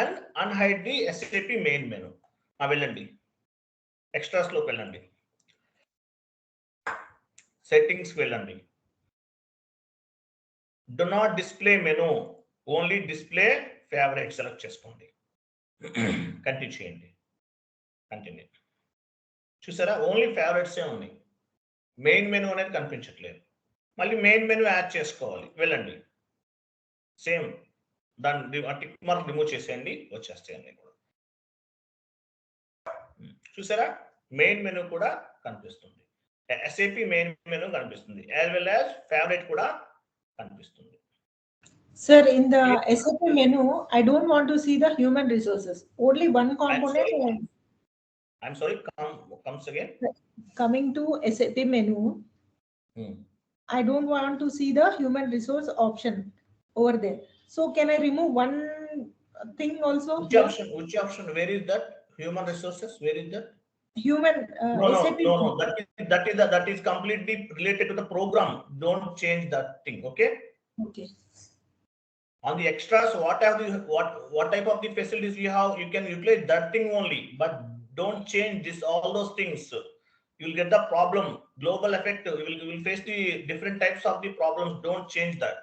and unhide the SAP main menu. వెళ్ళండి, ఎక్స్ట్రాస్ లోకి వెళ్ళండి, సెట్టింగ్స్ వెళ్ళండి. Do not display menu, only display favourite select చేసుకోండి. కంటిన్యూ చేయండి. Continue. చూసారా, only ఫేవరెట్సే ఉన్నాయి, మెయిన్ మెనూ అనేది కనిపించట్లేదు. మళ్ళీ మెయిన్ మెనూ యాడ్ చేసుకోవాలి. వెళ్ళండి, సేమ్ దాన్ని టిక్ మార్క్ రిమూవ్ చేసేయండి, వచ్చేస్తాయండి కూడా. చూసారా, మెయిన్ మెనూ కూడా కనిపిస్తుంది, SAP మెయిన్ మెనూ కనిపిస్తుంది, యాజ్ వెల్ యాజ్ ఫేవరెట్ కూడా కనిపిస్తుంది. Sir, in the SAP menu, I don't want to see the human resources. Only one component. I'm sorry, comes again. Coming to SAP menu, I don't want to see the human resource option over there. So can I remove one thing also? Which option? Where is that? Human resources. Where is that? Human SAP. No. That is completely related to the program. Don't change that thing. Okay. Okay. On the extras, what type of the facilities you have, you can utilize that thing only, but don't change this, all those things. You'll get the problem, global effect. You will face the different types of the problems. Don't change that.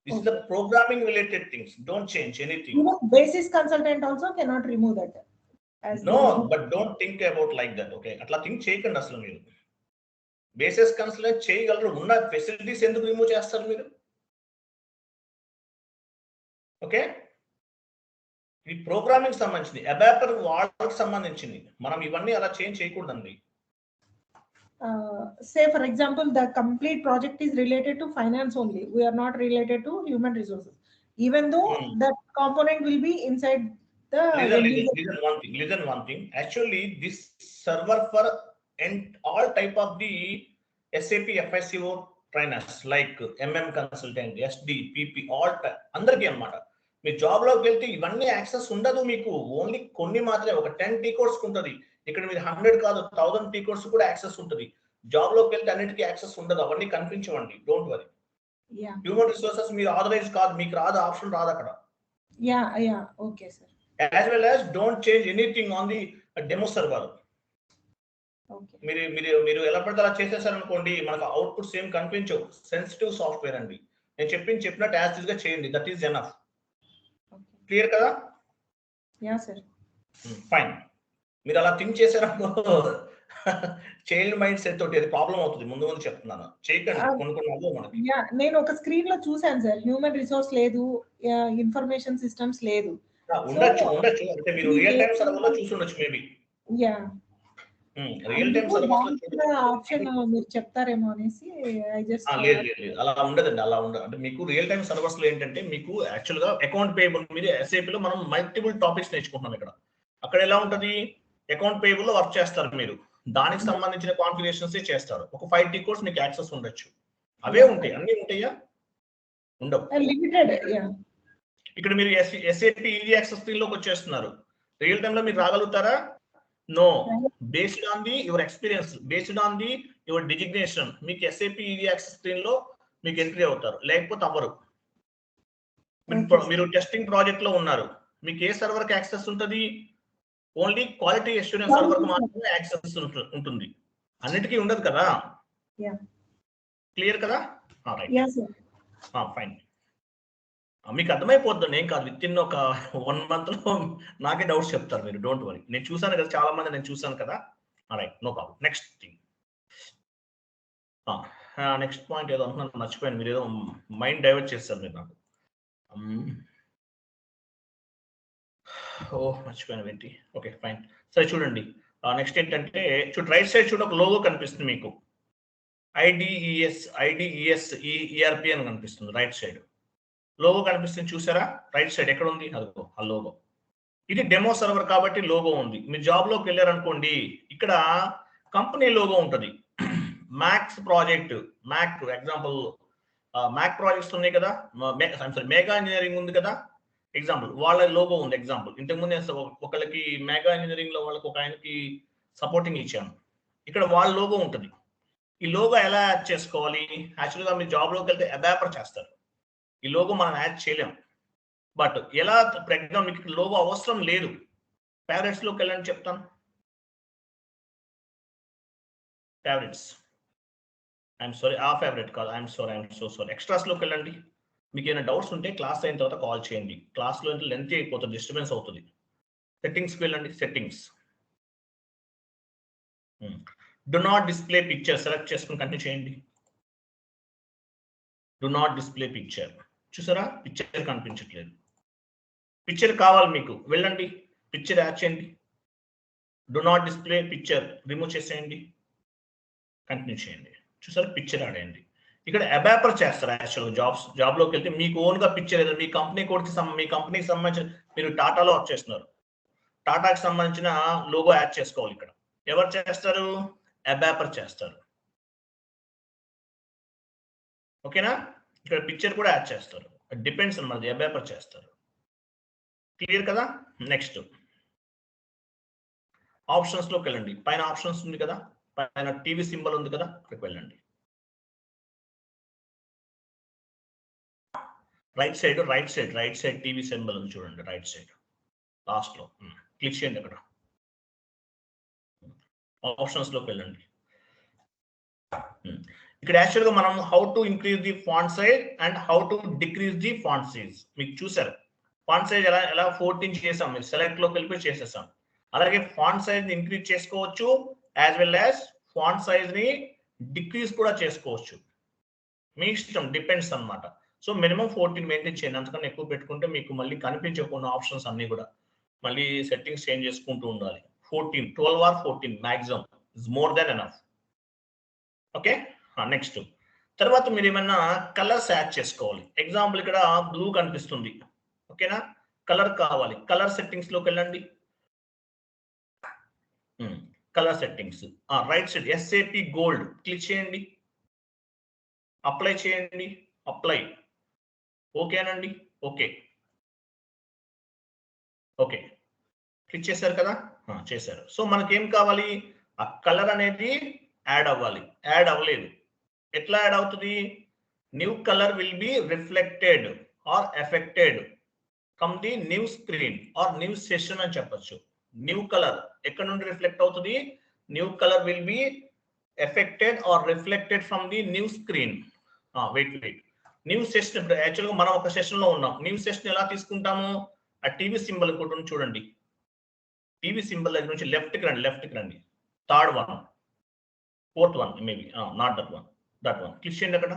This is the programming related things. Don't change anything. Even basis consultant also cannot remove that. No, but don't think about like that. Okay, atla think cheyakandi asalu meeru. Basis consultant cheyagalaru, unna facilities enduku remove chestaru meeru? Okay, ఈ programming సంబంధించింది, ABAPer వాళ్ళకి సంబంధించింది. మనం ఇవన్నీ అలా change చేయకూడదండి. Say for example, the complete project is related to finance only. We are not related to human resources, even though that component will be inside the. Listen one thing. Actually, this server for all type of the SAP FICO trainers like MM consultant, SD, PP, all అందరికీ అన్నమాట. మీ job లోకి వెళ్తే ఇవన్నీ access ఉండదు మీకు, only కొన్ని మాత్రమే. ఒక 10 టీ కోర్స్ ఉంటుంది, ఇక్కడ మీరు 100 కాదు 1000 టీ కోర్స్ కూడా యాక్సెస్ ఉంటుంది. జాబ్ లోకి వెళ్తే అన్నిటికీ యాక్సెస్ ఉండదు, అవన్నీ కనిపించవండి. Don't worry. హ్యూమన్ రిసోర్సెస్ మీరు ఆథరైజ్ కాదు, మీకు రాదు, ఆప్షన్ రాదు అక్కడ. Okay sir. As well as don't change anything on the demo server. మీరు ఎలా పడితే అలా చేసేసారనుకోండి, మనకు అవుట్పుట్స్ ఏం కనిపించవు. సెన్సిటివ్ సాఫ్ట్వేర్ అండి. నేను చెప్పినట్టు యాజ్ ఇట్ గా చేయండి, దట్ ఈస్ ఎనఫ్. క్లియర్ కదా? Yeah sir. ఫైన్. మీరు అలా థింక్ చేశారనుకో, చైల్డ్ మైండ్ సెట్ తోటి అది ప్రాబ్లం అవుతుంది. ముందు చెప్తున్నాను, చేయకండి. కొన్ని నేను ఒక స్క్రీన్ లో చూసాను సార్, హ్యూమన్ రిసోర్స్ లేదు, ఇన్ఫర్మేషన్ సిస్టమ్స్ లేదు. ఉండొచ్చు అంటే మీరు రియల్ టైం సర్వర్ లో చూసి ఉండొచ్చు మేబీ. రియల్ టైం ఆప్షన్ మీరు చెప్తారేమో అనేసి లేదు అలా ఉండదండి. అలా ఉండదు. అంటే మీకు రియల్ టైం సర్వర్స్ లో ఏంటంటే, మీకు యాక్చువల్ గా అకౌంట్ పేయబుల్ మీద SAP లో మనం మల్టిపుల్ టాపిక్స్ నేర్చుకుంటున్నాం. ఇక్కడ అక్కడ ఎలా ఉంటది, అకౌంట్ పేయబుల్ లో వర్క్ చేస్తారు మీరు, దానికి సంబంధించిన కాన్ఫిగరేషన్స్ చేస్తారు. ఒక 5 టీ కోర్స్ మీకు యాక్సెస్ ఉండొచ్చు. అవే ఉంటాయి, అన్ని ఉంటాయా? ఉండవు, లిమిటెడ్. ఇక్కడ మీరు SAP ఈజీ యాక్సెస్ లోకి వచ్చేస్తున్నారు. రియల్ టైమ్ లో మీరు రాగలుగుతారా? No, based on the your experience, based on the your designation, మీకు SAP ఈజీ యాక్సెస్ స్క్రీన్ లో మీకు ఎంట్రీ అవుతారు, లేకపోతే అవ్వరు. మీరు టెస్టింగ్ ప్రాజెక్ట్ లో ఉన్నారు, మీకు ఏ సర్వర్ కి యాక్సెస్ ఉంటుంది? ఓన్లీ క్వాలిటీ అష్యూరెన్స్ సర్వర్ కి మాత్రమే యాక్సెస్ ఉంటుంది, అన్నిటికీ ఉండదు కదా. క్లియర్ కదా? ఫైన్. మీకు అర్థమైపోతుంది, ఏం కాదు. విత్ ఇన్ ఒక 1 month లో నాకే డౌట్స్ చెప్తారు మీరు, డోంట్ వరీ. నేను చూసాను కదా, చాలా మంది నేను చూసాను కదా. Right, no problem. Next thing, next point ఏదో అంటున్నాను, మర్చిపోయాను. మీరు ఏదో మైండ్ డైవర్ట్ చేస్తారు మీరు నాకు. మర్చిపోయాను ఏంటి. ఓకే ఫైన్, సరే చూడండి. నెక్స్ట్ ఏంటంటే, రైట్ సైడ్ చూడండి, ఒక లోగో కనిపిస్తుంది మీకు, IDES ERP అని కనిపిస్తుంది. రైట్ సైడ్ లోగో కనిపిస్తుంది, చూసారా? రైట్ సైడ్ ఎక్కడ ఉంది? అదిగో ఆ లోగో. ఇది డెమో సర్వర్ కాబట్టి లోగో ఉంది. మీరు జాబ్ లోకి వెళ్ళారనుకోండి, ఇక్కడ కంపెనీ లోగో ఉంటుంది. Max project, max example max projects ఉన్నాయి కదా, మెగా ఇంజనీరింగ్ ఉంది కదా, ఎగ్జాంపుల్ వాళ్ళ లోగో ఉంది. ఎగ్జాంపుల్ ఇంతకుముందు ఒకళ్ళకి మెగా ఇంజనీరింగ్ లో వాళ్ళకి ఒక ఆయనకి సపోర్టింగ్ ఇచ్చాను. ఇక్కడ వాళ్ళ లోగో ఉంటుంది. ఈ లోగో ఎలా యాడ్ చేసుకోవాలి? యాక్చువల్గా మీరు జాబ్లోకి వెళ్తే అడాప్టర్ చేస్తారు. ఈ లోగో మనం యాడ్ చేయలేం. బట్ ఎలా ప్రజ్ఞ మీకు లోగో అవసరం లేదు. ఫేవరెట్స్ లోకి వెళ్ళండి చెప్తాను. ఫేవరెట్స్, ఐఎమ్ సారీ, ఆ ఫేవరెట్ కాదు, ఐఎమ్ సో సారీ. ఎక్స్ట్రాస్ లోకి వెళ్ళండి. మీకు ఏమైనా డౌట్స్ ఉంటే క్లాస్ అయిన తర్వాత కాల్ చేయండి. క్లాస్లో అంటే లెంత్ అయిపోతుంది, డిస్టర్బెన్స్ అవుతుంది. సెట్టింగ్స్కి వెళ్ళండి. Settings, do not display picture select చేసుకుని కంటిన్యూ చేయండి. డు నాట్ డిస్ప్లే పిక్చర్, చూసారా పిక్చర్ కనిపించట్లేదు. పిక్చర్ కావాలి మీకు, వెళ్ళండి పిక్చర్ యాడ్ చేయండి. Do not display picture remove చేసేయండి, కంటిన్యూ చేయండి. చూసారా పిక్చర్ యాడ్ అయ్యండి. ఇక్కడ అబాపర్ చేస్తారు. యాక్చువల్గా జాబ్లోకి వెళ్తే మీకు ఓన్గా పిక్చర్ ఏదో మీ కంపెనీ కోడ్కి మీ కంపెనీకి సంబంధించిన, మీరు టాటాలో వర్క్ చేస్తున్నారు, టాటాకి సంబంధించిన లోగో యాడ్ చేసుకోవాలి. ఇక్కడ ఎవరు చేస్తారు? అబాపర్ చేస్తారు. ఓకేనా? ఇక్కడ పిక్చర్ కూడా యాడ్ చేస్తారు. డిపెండ్స్ అన్నమాట, అబాపర్ చేస్తారు. క్లియర్ కదా? నెక్స్ట్ ఆప్షన్స్ లోకి వెళ్ళండి. పైన ఆప్షన్స్ ఉంది కదా, పైన టీవీ సింబల్ ఉంది కదా, అక్కడికి వెళ్ళండి. రైట్ సైడ్ టీవీ సింబల్ ఉంది చూడండి, రైట్ సైడ్ లాస్ట్ లో క్లిక్ చేయండి. అక్కడ ఆప్షన్స్ లోకి వెళ్ళండి. ఇక్కడ యాక్చువల్గా మనం how to increase the font size and how to decrease the font size మీకు చూసారు. ఫాంట్ సైజ్ ఎలా 14 చేసాం, మీరు సెలెక్ట్ లోకి వెళ్ళిపోయి చేసేసాం. అలాగే ఫాంట్ సైజ్ ని ఇంక్రీజ్ చేసుకోవచ్చు, as well as font size ని డిక్రీజ్ కూడా చేసుకోవచ్చు. మీ ఇష్టం, డిపెండ్స్ అన్నమాట. సో మినిమం 14 మెయింటైన్ చేయండి. అంతకన్నా ఎక్కువ పెట్టుకుంటే మీకు మళ్ళీ కనిపించకుండా ఆప్షన్స్ అన్ని కూడా మళ్ళీ సెట్టింగ్స్ చేంజ్ చేసుకుంటూ ఉండాలి. 14, 12 or 14 maximum is more than enough. Okay, next తర్వాత మీరు ఏమైనా కలర్స్ యాడ్ చేసుకోవాలి. ఎగ్జాంపుల్ ఇక్కడ బ్లూ కనిపిస్తుంది, ఓకేనా? కలర్ కావాలి. కలర్ సెట్టింగ్స్ లోకి వెళ్ళండి. Colour settings right side SAP gold click చేయండి, అప్లై చేయండి. అప్లై, ఓకేనండి. ఓకే ఓకే క్లిక్ చేశారు కదా, చేశారు. సో మనకేం కావాలి? ఆ కలర్ అనేది యాడ్ అవ్వాలి. యాడ్ అవ్వలేదు. ఎట్లా యాడ్ అవుతుంది? New colour will be reflected or effected from the new screen or new session అని చెప్పొచ్చు. న్యూ కలర్ ఎక్కడ నుండి రిఫ్లెక్ట్ అవుతుంది? New colour will be effected or reflected from the new screen. Wait new session. ఇప్పుడు యాక్చువల్గా మనం ఒక session లో ఉన్నాం. న్యూ సెషన్ ఎలా తీసుకుంటాము? ఆ టీవీ సింబల్ ఇంకోటి చూడండి. టీవీ సింబల్ దగ్గర నుంచి లెఫ్ట్కి రండి. Third one, fourth one, maybe not that one. Click చేయండి. అక్కడ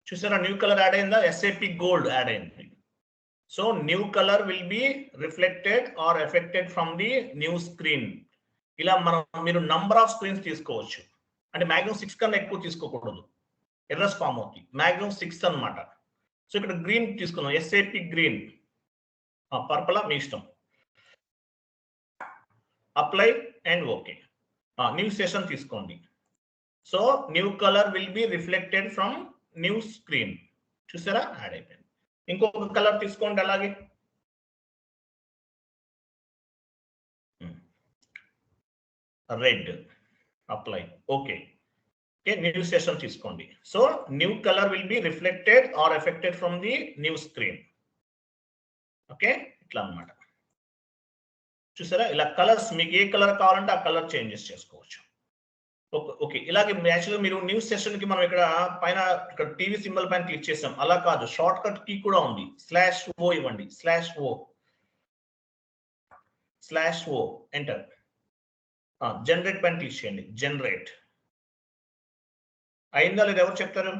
చూసారా న్యూ కలర్ యాడ్ అయిందా? SAP గోల్డ్ యాడ్ అయింది. So new colour will be reflected or effected from the new screen. ఇలా మీరు నంబర్ ఆఫ్ స్క్రీన్స్ తీసుకోవచ్చు. అంటే మాక్సిమం 6 కన్నా ఎక్కువ తీసుకోకూడదు, ఎర్రర్స్ ఫామ్ అవుతుంది. మాక్సిమం 6 అన్నమాట. సో ఇక్కడ గ్రీన్ తీసుకుందాం, SAP గ్రీన్. పర్పుల్ మీ ఇష్టం. Apply and okay. New session తీసుకోండి. So new colour will be reflected from new screen. చూసారా యాడ్ అయిపోయింది. ఇంకొక కలర్ తీసుకోండి అలాగే. Red. Apply, okay. New session తీసుకోండి. So new colour will be reflected or effected from the new screen. Okay, ఇట్లా అన్నమాట. చూసారా ఇలా కలర్స్ మీకు ఏ కలర్ కావాలంటే ఆ కలర్ చేంజెస్ చేసుకోవచ్చు. ఓకే, ఇలాగే యాక్చువల్గా మీరు న్యూ సెషన్ కి మనం ఇక్కడ పైన ఇక్కడ టీవీ సింబల్ పైన క్లిక్ చేసాం. అలా కాదు, షార్ట్ కట్ కీ కూడా ఉంది. /O ఇవ్వండి. /O enter. జనరేట్ పైన క్లిక్ చేయండి. జనరేట్ అయిందా లేదా ఎవరు చెప్తారు?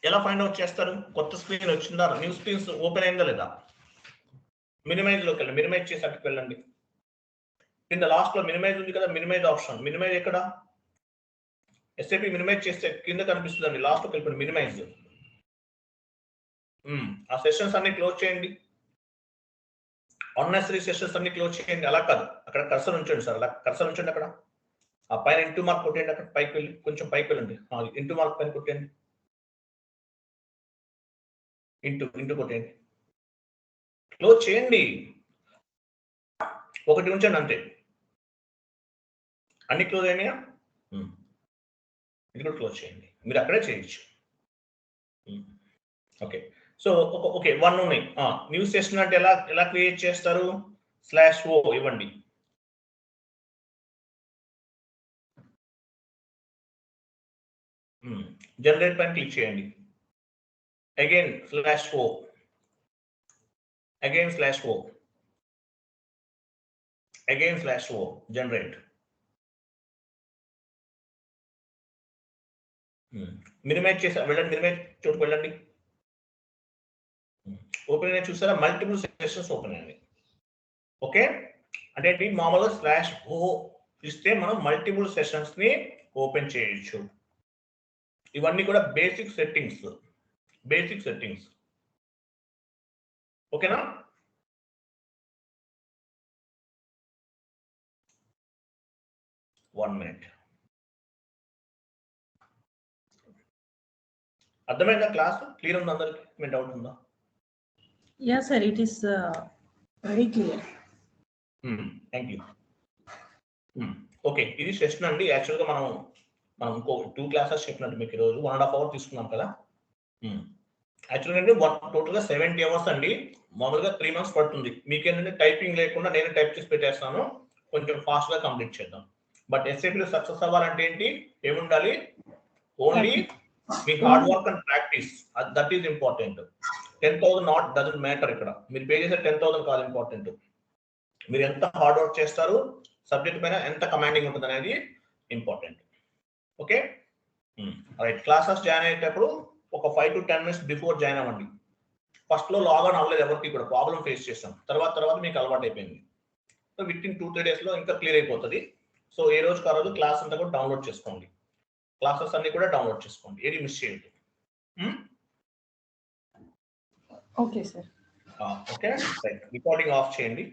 ఎలా ఫైండ్ అవుట్ చేస్తారు? కొత్త స్క్రీన్ వచ్చిందా? న్యూ స్క్రీన్స్ ఓపెన్ అయిందా లేదా? మినిమైజ్ లోకి వెళ్ళండి. మినిమైజ్ చేసి అక్కడికి వెళ్ళండి. కింద లాస్ట్ లో మినిమైజ్ ఉంది కదా, మినిమైజ్ ఆప్షన్. మినిమైజ్ ఎక్కడ? SAP మినిమైజ్ చేస్తే కింద కనిపిస్తుందండి. లాస్ట్ లోకి వెళ్ళిపోండి. మినిమైజ్. ఆ సెషన్స్ అన్ని క్లోజ్ చేయండి. అన్నెసరీ సెషన్స్ అన్ని క్లోజ్ చేయండి. అలా కాదు, అక్కడ కర్సర్ ఉంచండి సార్. అలా కర్సర్ ఉంచండి. అక్కడ ఆ పైన ఇంటూ మార్క్ కొట్టండి, అక్కడ పైకి వెళ్ళి కొంచెం పైకి వెళ్ళండి, ఇంటూ మార్క్ పైన కొట్టండి, ఇంటూ కొట్టండి, క్లోజ్ చేయండి, ఒకటి ఉంచండి అంతే. అన్ని క్లోజ్ అయినాయా? ఇది కూడా క్లోజ్ చేయండి, మీరు అక్కడే చేయొచ్చు. ఓకే, సో ఓకే 1 ఉన్నాయి. న్యూ సెషన్ అంటే ఎలా క్రియేట్ చేస్తారు? /o ఇవ్వండి. జనరేట్ పైన క్లిక్ చేయండి. Again /o, again /o, again /o, generate. Minimise చేసి వెళ్ళండి, మినిమైజ్ చోటుకు వెళ్ళండి. ఓపెన్ అయినా చూసారా? మల్టిపుల్ సెషన్స్ ఓపెన్ అయ్యాయి. ఓకే, అంటే మామూలుగా /o ఇస్తే మనం మల్టిపుల్ సెషన్స్ ని ఓపెన్ చేయొచ్చు. ఇవన్నీ కూడా బేసిక్ సెట్టింగ్స్. ఓకేనా? One minute. అర్థమైందా? క్లాస్ క్లియర్ ఉందా అందరికి? మీ డౌట్ ఉందా? Yeah, sir, it is very clear. Thank you. Okay, ఇది సెషన్ అండి. యాక్చువల్గా మనం ఇంకో 2 క్లాసెస్ చెప్పినట్టు మీకు ఈరోజు 1.5 hours తీసుకున్నాం కదా. యాక్చువల్గా అండి టోటల్గా 70 hours అండి. మామూలుగా 3 months పడుతుంది. మీకేంటంటే టైపింగ్ లేకుండా నేను టైప్ చేసి పెట్టేస్తాను, కొంచెం ఫాస్ట్గా కంప్లీట్ చేద్దాం. బట్ ఎస్ఏపీలో సక్సెస్ అవ్వాలంటే ఏముండాలి? Only me hard work and practice, that is important. 10,000 not doesn't matter. ఇక్కడ మీరు పే చేసే 10,000 కాదు ఇంపార్టెంట్, మీరు ఎంత హార్డ్ వర్క్ చేస్తారు, సబ్జెక్ట్ పైన ఎంత కమాండింగ్ ఉంటుంది అనేది important. Okay right. Classes join అయ్యేటప్పుడు ఒక 5 to 10 minutes బిఫోర్ జాయిన్ అవ్వండి. ఫస్ట్లో లాగిన్ అవ్వలేదు, ఎవరికి కూడా ప్రాబ్లం ఫేస్ చేస్తాం. తర్వాత మీకు అలవాటు అయిపోయింది. సో విత్ ఇన్ 2-3 days ఇంకా క్లియర్ అయిపోతుంది. సో ఏ రోజుకి ఆ రోజు క్లాస్ అంతా కూడా డౌన్లోడ్ చేసుకోండి, క్లాసెస్ అన్ని కూడా డౌన్లోడ్ చేసుకోండి, ఏది మిస్ చేయొద్దు. Okay, sir. Okay right. Recording of చేయండి.